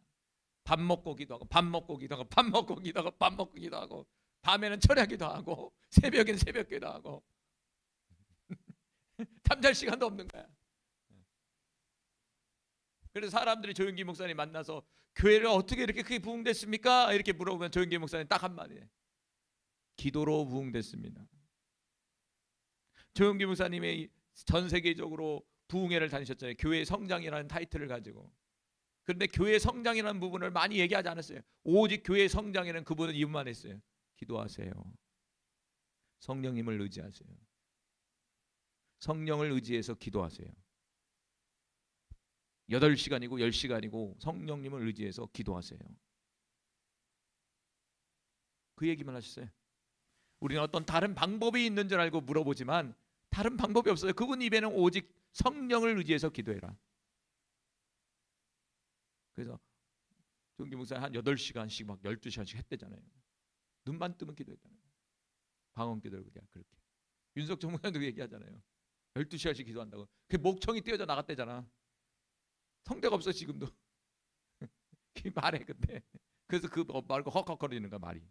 B: 밥 먹고 기도하고 밥 먹고 기도하고 밥 먹고 기도하고 밥 먹고 기도하고 밤에는 철야기도 하고 새벽엔 새벽기도 하고 잠잘 시간도 없는 거야. 그래서 사람들이 조용기 목사님 만나서 교회를 어떻게 이렇게 크게 부흥됐습니까? 이렇게 물어보면 조용기 목사님 딱 한마디에 기도로 부흥됐습니다. 조용기 목사님이 전 세계적으로 부흥회를 다니셨잖아요. 교회 성장이라는 타이틀을 가지고. 그런데 교회 성장이라는 부분을 많이 얘기하지 않았어요. 오직 교회 성장에는 그분은 이분만 했어요. 기도하세요. 성령님을 의지하세요. 성령을 의지해서 기도하세요. 8시간이고 10시간이고 성령님을 의지해서 기도하세요. 그 얘기만 하셨어요. 우리는 어떤 다른 방법이 있는 줄 알고 물어보지만 다른 방법이 없어요. 그분 입에는 오직 성령을 의지해서 기도해라. 그래서 조용기 목사님 한 8시간씩 막 12시간씩 했대잖아요. 눈만 뜨면 기도했다는 거예요. 방언기도를 그렇게. 윤석정 목사님도 얘기하잖아요. 12시간씩 기도한다고. 그 목청이 떼어져 나갔대잖아. 성대가 없어 지금도. 그 말해 근데. 그래서 그 말고 헉헉거리는 거야 말이.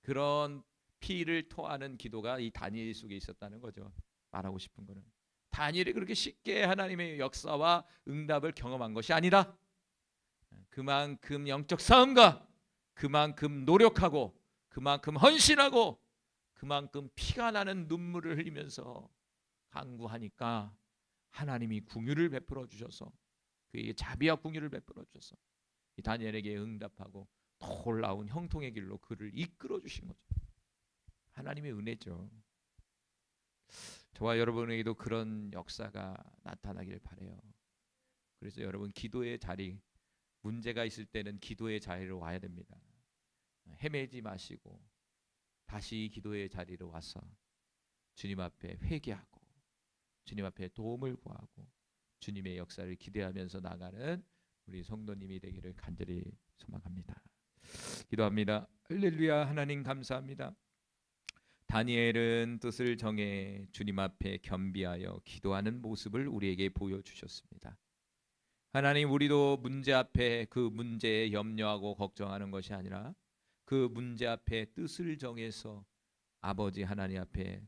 B: 그런 피를 토하는 기도가 이 다니엘 속에 있었다는 거죠. 말하고 싶은 거는. 다니엘이 그렇게 쉽게 하나님의 역사와 응답을 경험한 것이 아니라 그만큼 영적 싸움과 그만큼 노력하고 그만큼 헌신하고 그만큼 피가 나는 눈물을 흘리면서 간구하니까 하나님이 긍휼을 베풀어 주셔서 그에게 자비와 긍휼을 베풀어 주셔서 이 다니엘에게 응답하고 놀라운 형통의 길로 그를 이끌어 주신 거죠. 하나님의 은혜죠. 저와 여러분에게도 그런 역사가 나타나길 바라요. 그래서 여러분 기도의 자리, 문제가 있을 때는 기도의 자리로 와야 됩니다. 헤매지 마시고 다시 기도의 자리로 와서 주님 앞에 회개하고 주님 앞에 도움을 구하고 주님의 역사를 기대하면서 나가는 우리 성도님이 되기를 간절히 소망합니다. 기도합니다. 할렐루야. 하나님 감사합니다. 다니엘은 뜻을 정해 주님 앞에 겸비하여 기도하는 모습을 우리에게 보여주셨습니다. 하나님, 우리도 문제 앞에 그 문제에 염려하고 걱정하는 것이 아니라 그 문제 앞에 뜻을 정해서 아버지 하나님 앞에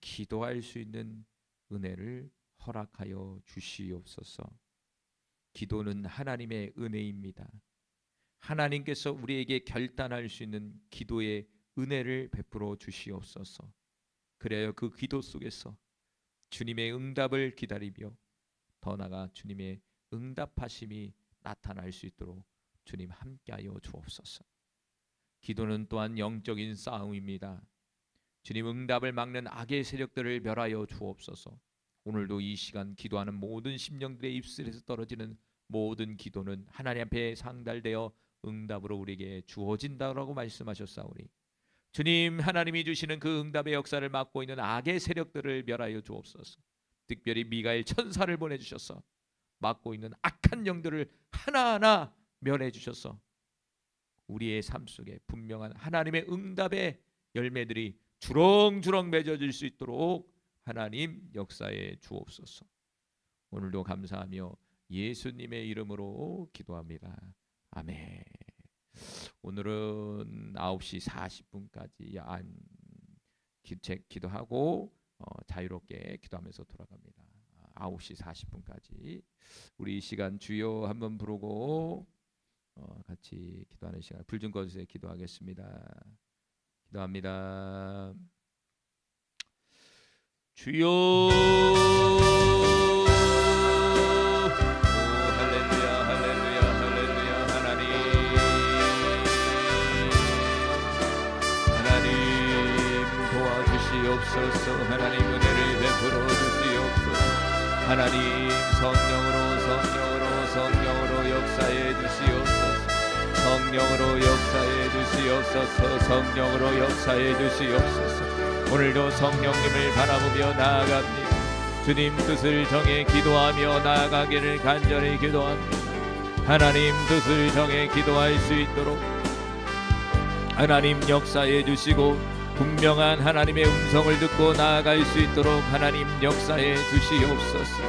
B: 기도할 수 있는 은혜를 허락하여 주시옵소서. 기도는 하나님의 은혜입니다. 하나님께서 우리에게 결단할 수 있는 기도의 은혜를 베풀어 주시옵소서. 그래야 그 기도 속에서 주님의 응답을 기다리며 더 나아가 주님의 응답하심이 나타날 수 있도록 주님 함께하여 주옵소서. 기도는 또한 영적인 싸움입니다. 주님, 응답을 막는 악의 세력들을 멸하여 주옵소서. 오늘도 이 시간 기도하는 모든 심령들의 입술에서 떨어지는 모든 기도는 하나님 앞에 상달되어 응답으로 우리에게 주어진다라고 말씀하셨사오니 주님, 하나님이 주시는 그 응답의 역사를 막고 있는 악의 세력들을 멸하여 주옵소서. 특별히 미가엘 천사를 보내주셔서 막고 있는 악한 영들을 하나하나 멸해 주셔서 우리의 삶 속에 분명한 하나님의 응답의 열매들이 주렁주렁 맺어질 수 있도록 하나님 역사에 주옵소서. 오늘도 감사하며 예수님의 이름으로 기도합니다. 아멘. 오늘은 9시 40분까지 기도하고 자유롭게 기도하면서 돌아갑니다. 9시 40분까지 우리 이 시간 주여 한번 부르고 같이 기도하는 시간. 불 좀 꺼주세요. 기도하겠습니다. 기도합니다. 주여. 할렐루야, 할렐루야, 할렐루야. 하나님 도와주시옵소서. 하나님 은혜를 베풀어 주시옵소서. 하나님 성령으로 역사해 주시옵소서. 성령으로 역사해 주시옵소서. 성령으로 역사해 주시옵소서. 오늘도 성령님을 바라보며 나아갑니다. 주님 뜻을 정해 기도하며 나아가기를 간절히 기도합니다. 하나님 뜻을 정해 기도할 수 있도록 하나님 역사해 주시고 분명한 하나님의 음성을 듣고 나아갈 수 있도록 하나님 역사해 주시옵소서.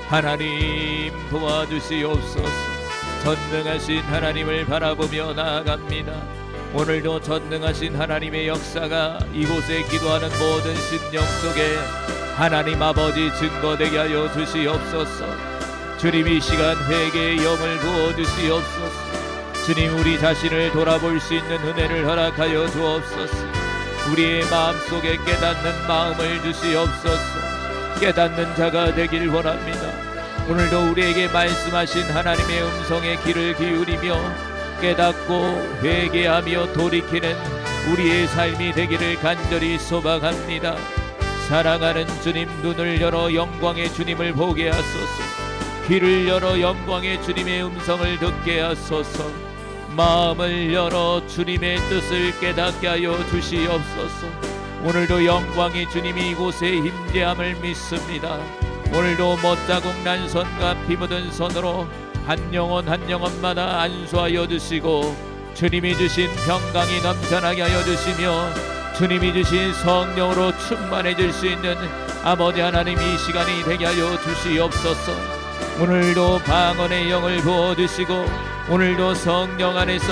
B: 하나님 도와주시옵소서. 전능하신 하나님을 바라보며 나아갑니다. 오늘도 전능하신 하나님의 역사가 이곳에 기도하는 모든 심령 속에 하나님 아버지 증거되게 하여 주시옵소서. 주님, 이 시간 회개의 영을 부어주시옵소서. 주님, 우리 자신을 돌아볼 수 있는 은혜를 허락하여 주옵소서. 우리의 마음속에 깨닫는 마음을 주시옵소서. 깨닫는 자가 되길 원합니다. 오늘도 우리에게 말씀하신 하나님의 음성에 귀를 기울이며 깨닫고 회개하며 돌이키는 우리의 삶이 되기를 간절히 소망합니다. 사랑하는 주님, 눈을 열어 영광의 주님을 보게 하소서. 귀를 열어 영광의 주님의 음성을 듣게 하소서. 마음을 열어 주님의 뜻을 깨닫게 하여 주시옵소서. 오늘도 영광의 주님이 이곳에 임재함을 믿습니다. 오늘도 못자국 난 손과 피 묻은 손으로 한 영혼 한 영혼마다 안수하여 주시고 주님이 주신 평강이 넘쳐나게 하여 주시며 주님이 주신 성령으로 충만해질 수 있는 아버지 하나님, 이 시간이 되게 하여 주시옵소서. 오늘도 방언의 영을 부어주시고 오늘도 성령 안에서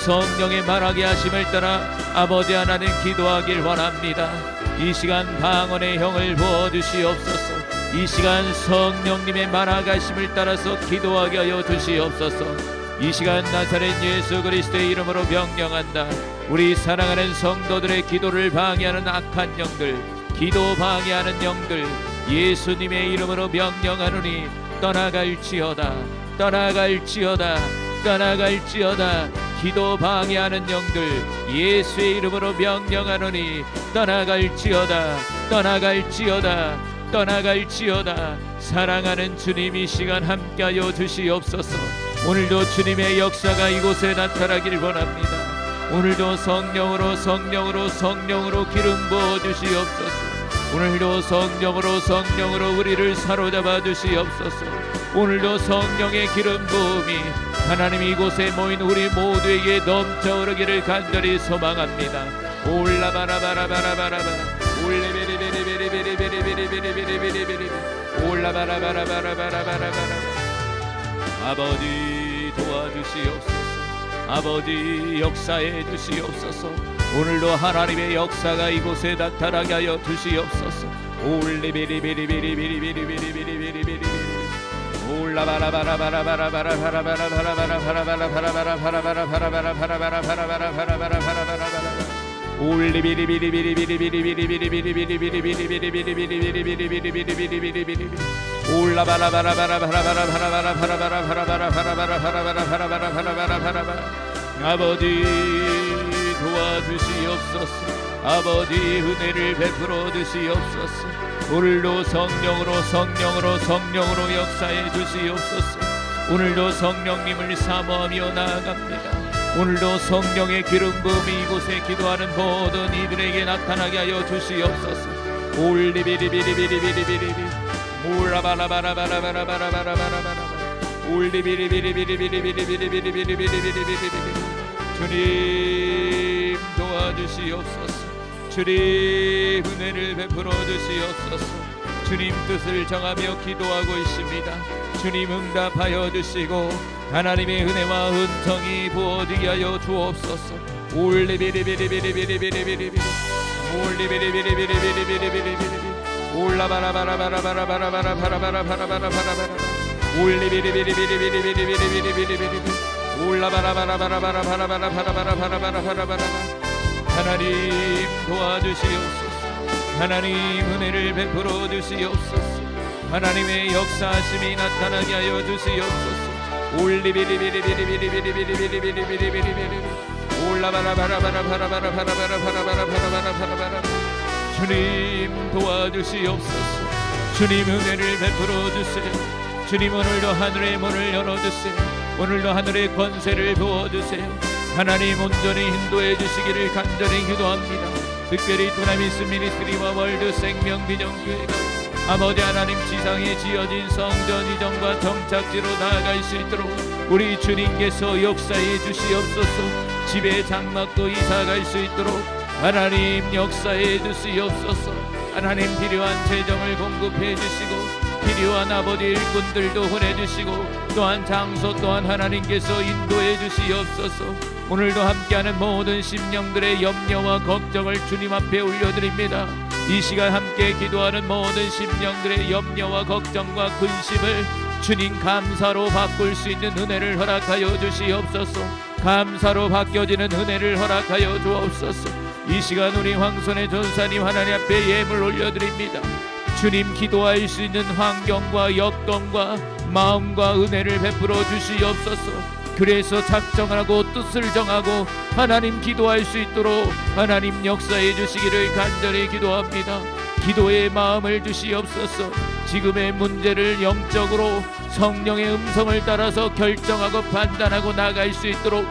B: 성령의 말하게 하심을 따라 아버지 하나님 기도하길 원합니다. 이 시간 방언의 영을 부어주시옵소서. 이 시간 성령님의 말하게 하심을 따라서 기도하게 하여 주시옵소서. 이 시간 나사렛 예수 그리스도의 이름으로 명령한다. 우리 사랑하는 성도들의 기도를 방해하는 악한 영들, 기도 방해하는 영들 예수님의 이름으로 명령하노니 떠나갈지어다, 떠나갈지어다, 떠나갈지어다. 기도 방해하는 영들 예수의 이름으로 명령하노니 떠나갈지어다, 떠나갈지어다, 떠나갈지어다. 사랑하는 주님, 이 시간 함께하여 주시옵소서. 오늘도 주님의 역사가 이곳에 나타나길 원합니다. 오늘도 성령으로 성령으로 성령으로 기름 부어 주시옵소서. 오늘도 성령으로 성령으로 우리를 사로잡아 주시옵소서. 오늘도 성령의 기름 부음이 하나님 이곳에 모인 우리 모두에게 넘쳐 흐르기를 간절히 소망합니다. 올라바라바라바라바라바 올레베리베리베리베리베리베리베리베리베리베리 올라바라바라바라바라바라바라. 아버지 도와주시옵소서. 아버지 역사해 주시옵소서. 오늘도 하나님의 역사가 이곳에 나타나게 하여 주시옵소서. 올레베리베리베리베리베리베리베리베리베리 아버지 도와주시옵소서. 아버지 은혜를 베풀어 주시옵소서. 오늘도 성령으로 성령으로 성령으로 역사해 주시옵소서. 오늘도 성령님을 사모하며 나아갑니다. 오늘도 성령의 기름 부음이 이곳에 기도하는 모든 이들에게 나타나게 하여 주시옵소서. 올리비리비리비리비리비리 몰라바라바라바라바라바라바라바라바라 올리비리비리비리비리비리비리비리비리비리비리 주님 도와주시옵소서. 주님 은혜를 베풀어 주시옵소서. 주님 뜻을 정하며 기도하고 있습니다. 주님 응답하여 주시고 하나님의 은혜와 은총이 부어지게 하여 주옵소서. 올리비리비리비리비리비리비리 올리비리비리비리비리비리비리 올라바라바라바라바라바라바라바라바라바라바라바라 올리비리비리비리비리비리비리비리비리 올라바라바라바라바라바라바라바라바라바라바라바라 하나님 도와주시옵소서. 하나님 은혜를 베풀어 주시옵소서. 하나님의 역사하심이 나타나게 하여 주시옵소서. 올리비리비리비리비리비리비리비리비리비리비리 올라바라바라바라바라바라바라바라바라바라바라바라 주님 도와주시옵소서. 주님 은혜를 베풀어 주세요. 주님 오늘도 하늘의 문을 열어주세요. 오늘도 하늘의 권세를 부어주세요. 하나님 온전히 인도해 주시기를 간절히 기도합니다. 특별히 두나미스 미니스트리와 월드 생명비전교회가 아버지 하나님 지상에 지어진 성전 이전과 정착지로 나아갈 수 있도록 우리 주님께서 역사해 주시옵소서. 집에 장막도 이사갈 수 있도록 하나님 역사해 주시옵소서. 하나님 필요한 재정을 공급해 주시고 필요한 아버지 일꾼들도 보내주시고 또한 장소 또한 하나님께서 인도해 주시옵소서. 오늘도 함께하는 모든 심령들의 염려와 걱정을 주님 앞에 올려드립니다. 이 시간 함께 기도하는 모든 심령들의 염려와 걱정과 근심을 주님 감사로 바꿀 수 있는 은혜를 허락하여 주시옵소서. 감사로 바뀌어지는 은혜를 허락하여 주옵소서. 이 시간 우리 황선의 전사님 하나님 앞에 예물 올려드립니다. 주님 기도할 수 있는 환경과 여건과 마음과 은혜를 베풀어 주시옵소서. 그래서 작정하고 뜻을 정하고 하나님 기도할 수 있도록 하나님 역사해 주시기를 간절히 기도합니다. 기도의 마음을 주시옵소서. 지금의 문제를 영적으로 성령의 음성을 따라서 결정하고 판단하고 나갈 수 있도록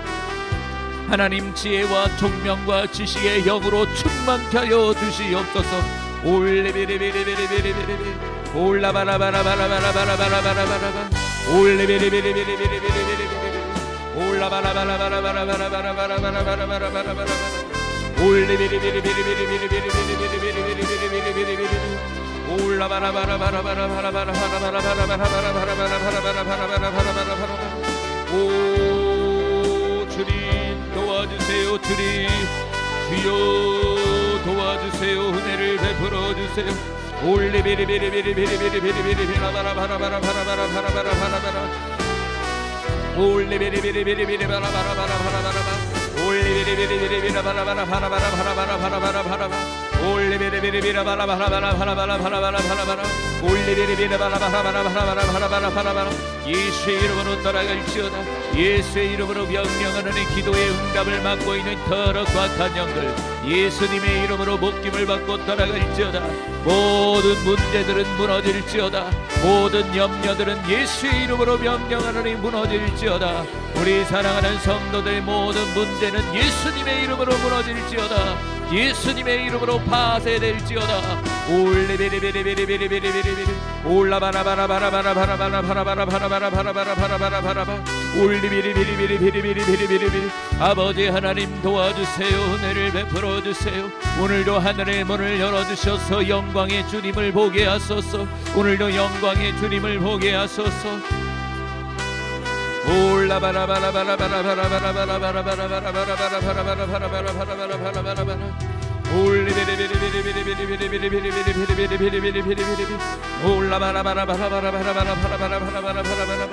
B: 하나님 지혜와 총명과 지식의 영으로 충만케 하여 주시옵소서. 올레베레베레베레베레베레 올라바라바라바라바라바라바라바라바라 올레베레베레베레베레베레 올라바라바라바라바라바라바라바라바라바라바라바라 올레베레베레베레베레베레베레베레베레베레베레베레베레 올라바라바라바라바라바라바라바라바라바라바라바라바라바라바라바라바라바라 오 주님 도와주세요. 주님 주여 도와주세요. 은혜를 베풀어 주세요. 올레베레베레베레베레베레베레베레베레베레베레베레베레베레 올레베레베레베레베레베레베레베레베레 올리비리비리비리비라 바라바라 바라바라 바라바라 바라바라 바라바 올리비리비리비라 바라바라 바라바라 바라바라 바라바라 올리비리비라 바라바라 바라바라 바라바라 바라바라 예수의 이름으로 떠나갈지어다. 예수의 이름으로 명령하는 기도의 응답을 막고 있는 더럽고 악한 영들 예수님의 이름으로 목김을 받고 떠나갈지어다. 모든 문제들은 무너질지어다. 모든 염려들은 예수의 이름으로 명령하노니 무너질지어다. 우리 사랑하는 성도들의 모든 문제는 예수님의 이름으로 무너질지어다. 예수님의 이름으로 파쇄될지어다. 올리비리비리비리비리비리비리 올라바라바라바라바라바라바라바라바라바라바라바라바라바라 올리비리비리비리비리비리비리비리 아버지 하나님 도와주세요. 은혜를 베풀어 주세요. 오늘도 하늘의 문을 열어주셔서 영광의 주님을 보게 하소서. 오늘도 영광의 주님을 보게 하소서. 올라바라바라바라바라바라바라바라바라바라바라바라바라바라바라바라바라바라바라 올리비리비리비리비리비리비리비리비리비리비리비리 올라바라바라바라바라바라바라바라바라바라바라바라바라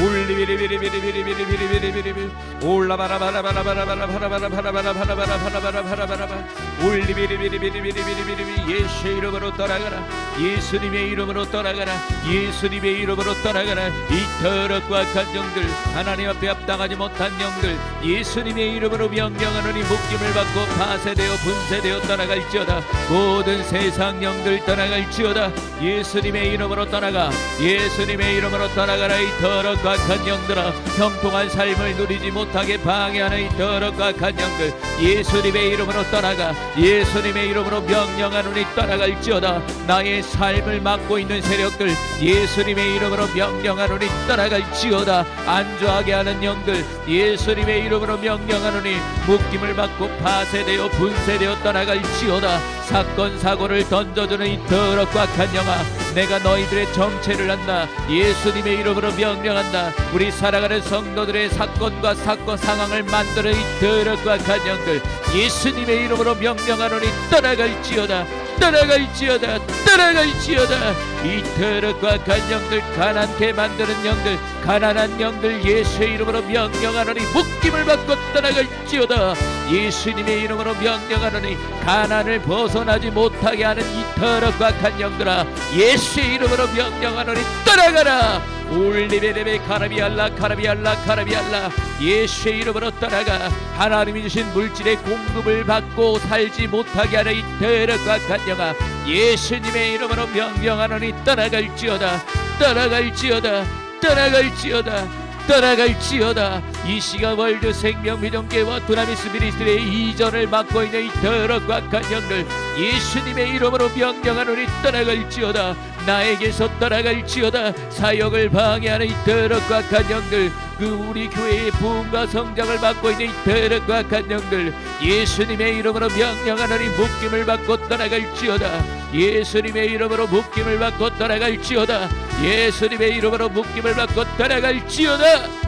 B: 올리비리비리비리비리비리비리비리비리 올라바라바라바라바라바라바라바라바라바라바라바라바라바라 올리비리비리비리비리비리비리 예수의 이름으로 떠나가라. 예수님의 이름으로 떠나가라. 예수님의 이름으로 떠나가라. 이 더럽고 악한 영들 하나님 앞에 합당하지 못한 영들 예수님의 이름으로 명령하노니 묶임을 받고 파쇄되어 분쇄되어 떠나갈지어다. 모든 세상 영들 떠나갈지어다. 예수님의 이름으로 떠나가. 예수님의 이름으로 떠나가라. 이 더럽고 악한 영들아 형통한 삶을 누리지 못하게 방해하는 이 더럽고 악한 영들 예수님의 이름으로 떠나가. 예수님의 이름으로 명령하노니 떠나갈지어다. 나의 삶을 막고 있는 세력들 예수님의 이름으로 명령하노니 떠나갈지어다. 안주하게 하는 영들 예수님의 이름으로 명령하노니 묶임을 받고 파쇄되어 분쇄되어 떠나갈지어다. 사건 사고를 던져주는 이 더럽고 악한 영아 내가 너희들의 정체를 한다. 예수님의 이름으로 명령한다. 우리 살아가는 성도들의 사건과 사건 상황을 만드는 이 더럽고 악한 영들 예수님의 이름으로 명령하노니 떠나갈지어다. 떠나갈지어다. 떠나갈지어다. 이 더럽고 악한 영들 가난케 만드는 영들 가난한 영들 예수의 이름으로 명령하노니 묶임을 받고 떠나갈지어다. 예수님의 이름으로 명령하노니 가난을 벗어나지 못하게 하는 이 더럽고 악한 영들아 예수의 이름으로 명령하노니 떠나가라. 올리베레베 카라비알라 카라비알라 카라비알라 예수의 이름으로 떠나가. 하나님이 주신 물질의 공급을 받고 살지 못하게 하는 이 더럽고 악한 영아 예수님의 이름으로 명령하노니 떠나갈지어다. 떠나갈지어다. 떠나갈지어다. 떠나갈지어다. 이 시간 월드 생명비전교회와 두나미스 미니스트리의 이전을 맡고 있는 이 더럽고 악한 영들 예수님의 이름으로 명령하노니 떠나갈지어다. 나에게서 떠나갈지어다. 사역을 방해하는 이 더럽고 악한 영들 그 우리 교회의 부흥과 성장을 맡고 있는 이 더럽고 악한 영들 예수님의 이름으로 명령하노니 묶임을 받고 떠나갈지어다. 예수님의 이름으로 묶임을 받고 떠나갈지어다. 예수님의 이름으로 묶임을 받고 떠나갈지어다.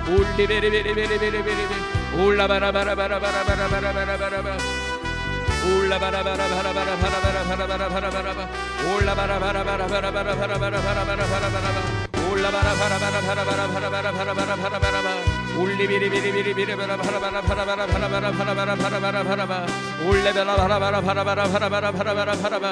B: 올리베레베레베레베레베레 올라바라바라바라바라바라바라바라바라 올라바라바라바라바라바라바라바라바라바라 올라바라바라바라바라바라바라바라바라바라바라 올라바라바라바라바라바라바라바라바라바라 올리비리비리비리비리바라바라바라바라바라바라바라바라바라바라 올레바라바라바라바라바라바라바라바라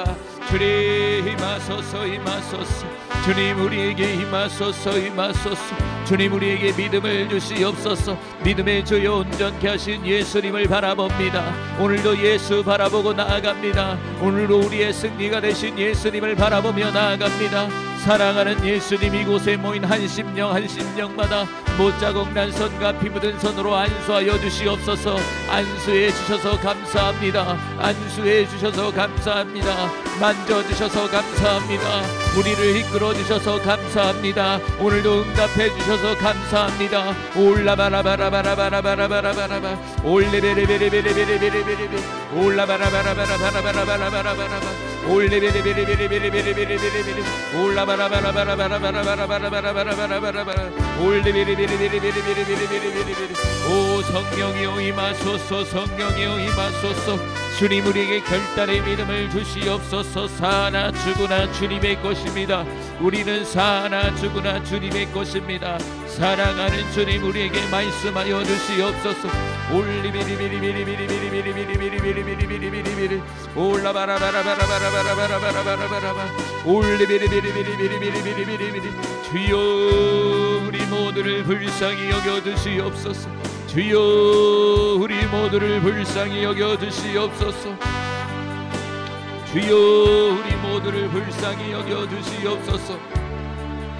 B: 주님 힘하소서 힘하소서. 주님 우리에게 힘하소서 힘하소서. 주님 우리에게 믿음을 주시옵소서. 믿음의 주여 온전케 하신 예수님을 바라봅니다. 오늘도 예수 바라보고 나아갑니다. 오늘도 우리의 승리가 되신 예수님을 바라보며 나아갑니다. 사랑하는 예수님 이곳에 모인 한 심령마다 못자국 난 손과 피 묻은 손으로 안수하여 주시옵소서. 안수해 주셔서 감사합니다. 안수해 주셔서 감사합니다. 만져주셔서 감사합니다. 우리를 이끌어 주셔서 감사합니다. 오늘도 응답해 주셔서 감사합니다. 올라바라바라바라바라바라바라바라 올레베레베레베레베레베레베레 올라바라바라바라바라바라바라바라 올레베레베레베레베레베레베레 올라바라바라바라바라바라바라바라바라바라 올레베레베레베레베레베레베레 오 성령이여 임하소서. 성령이여 임하소서. 주님 우리에게 결단의 믿음을 주시옵소서. 사나 죽으나 주님의 것입니다. 우리는 사나 죽으나 주님의 것입니다. 사랑하는 주님 우리에게 말씀하여 주시옵소서. 올리비리비리비리비리비리비리비리비리비리비리비리비리 올라바라바라바라바라바라바라바라바라 올리비리비리비리비리비리비리비리 주여 우리 모두를 불쌍히 여겨 주시옵소서. 주여 우리 모두를 불쌍히 여겨 주시옵소서. 주여 우리 모두를 불쌍히 여겨 주시옵소서.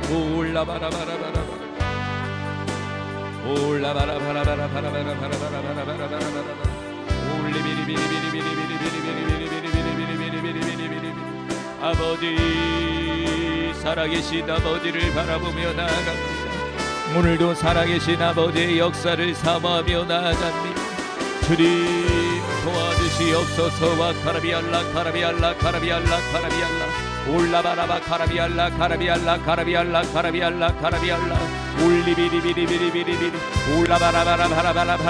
B: 올라바라바라바라바라 올라바라바라바라바라바라바라바라바라바라바라바라 올리비리비리비리비리비리비리비리비리비리비리비리비리비리비리비리 아버지 살아계신 아버지를 바라보며 나아갑니다. 오늘도 살아계신 아버지의 역사를 사모하며 나아갑니다. 주님 도와주시옵소서. 카라비알라 카라비알라 카라비알라 카라비알라 올라바라바 카라비알라 카라비알라 카라비알라 카라비알라 카라비알라 올리비리비리비리비리비리 올라바라바라바라바라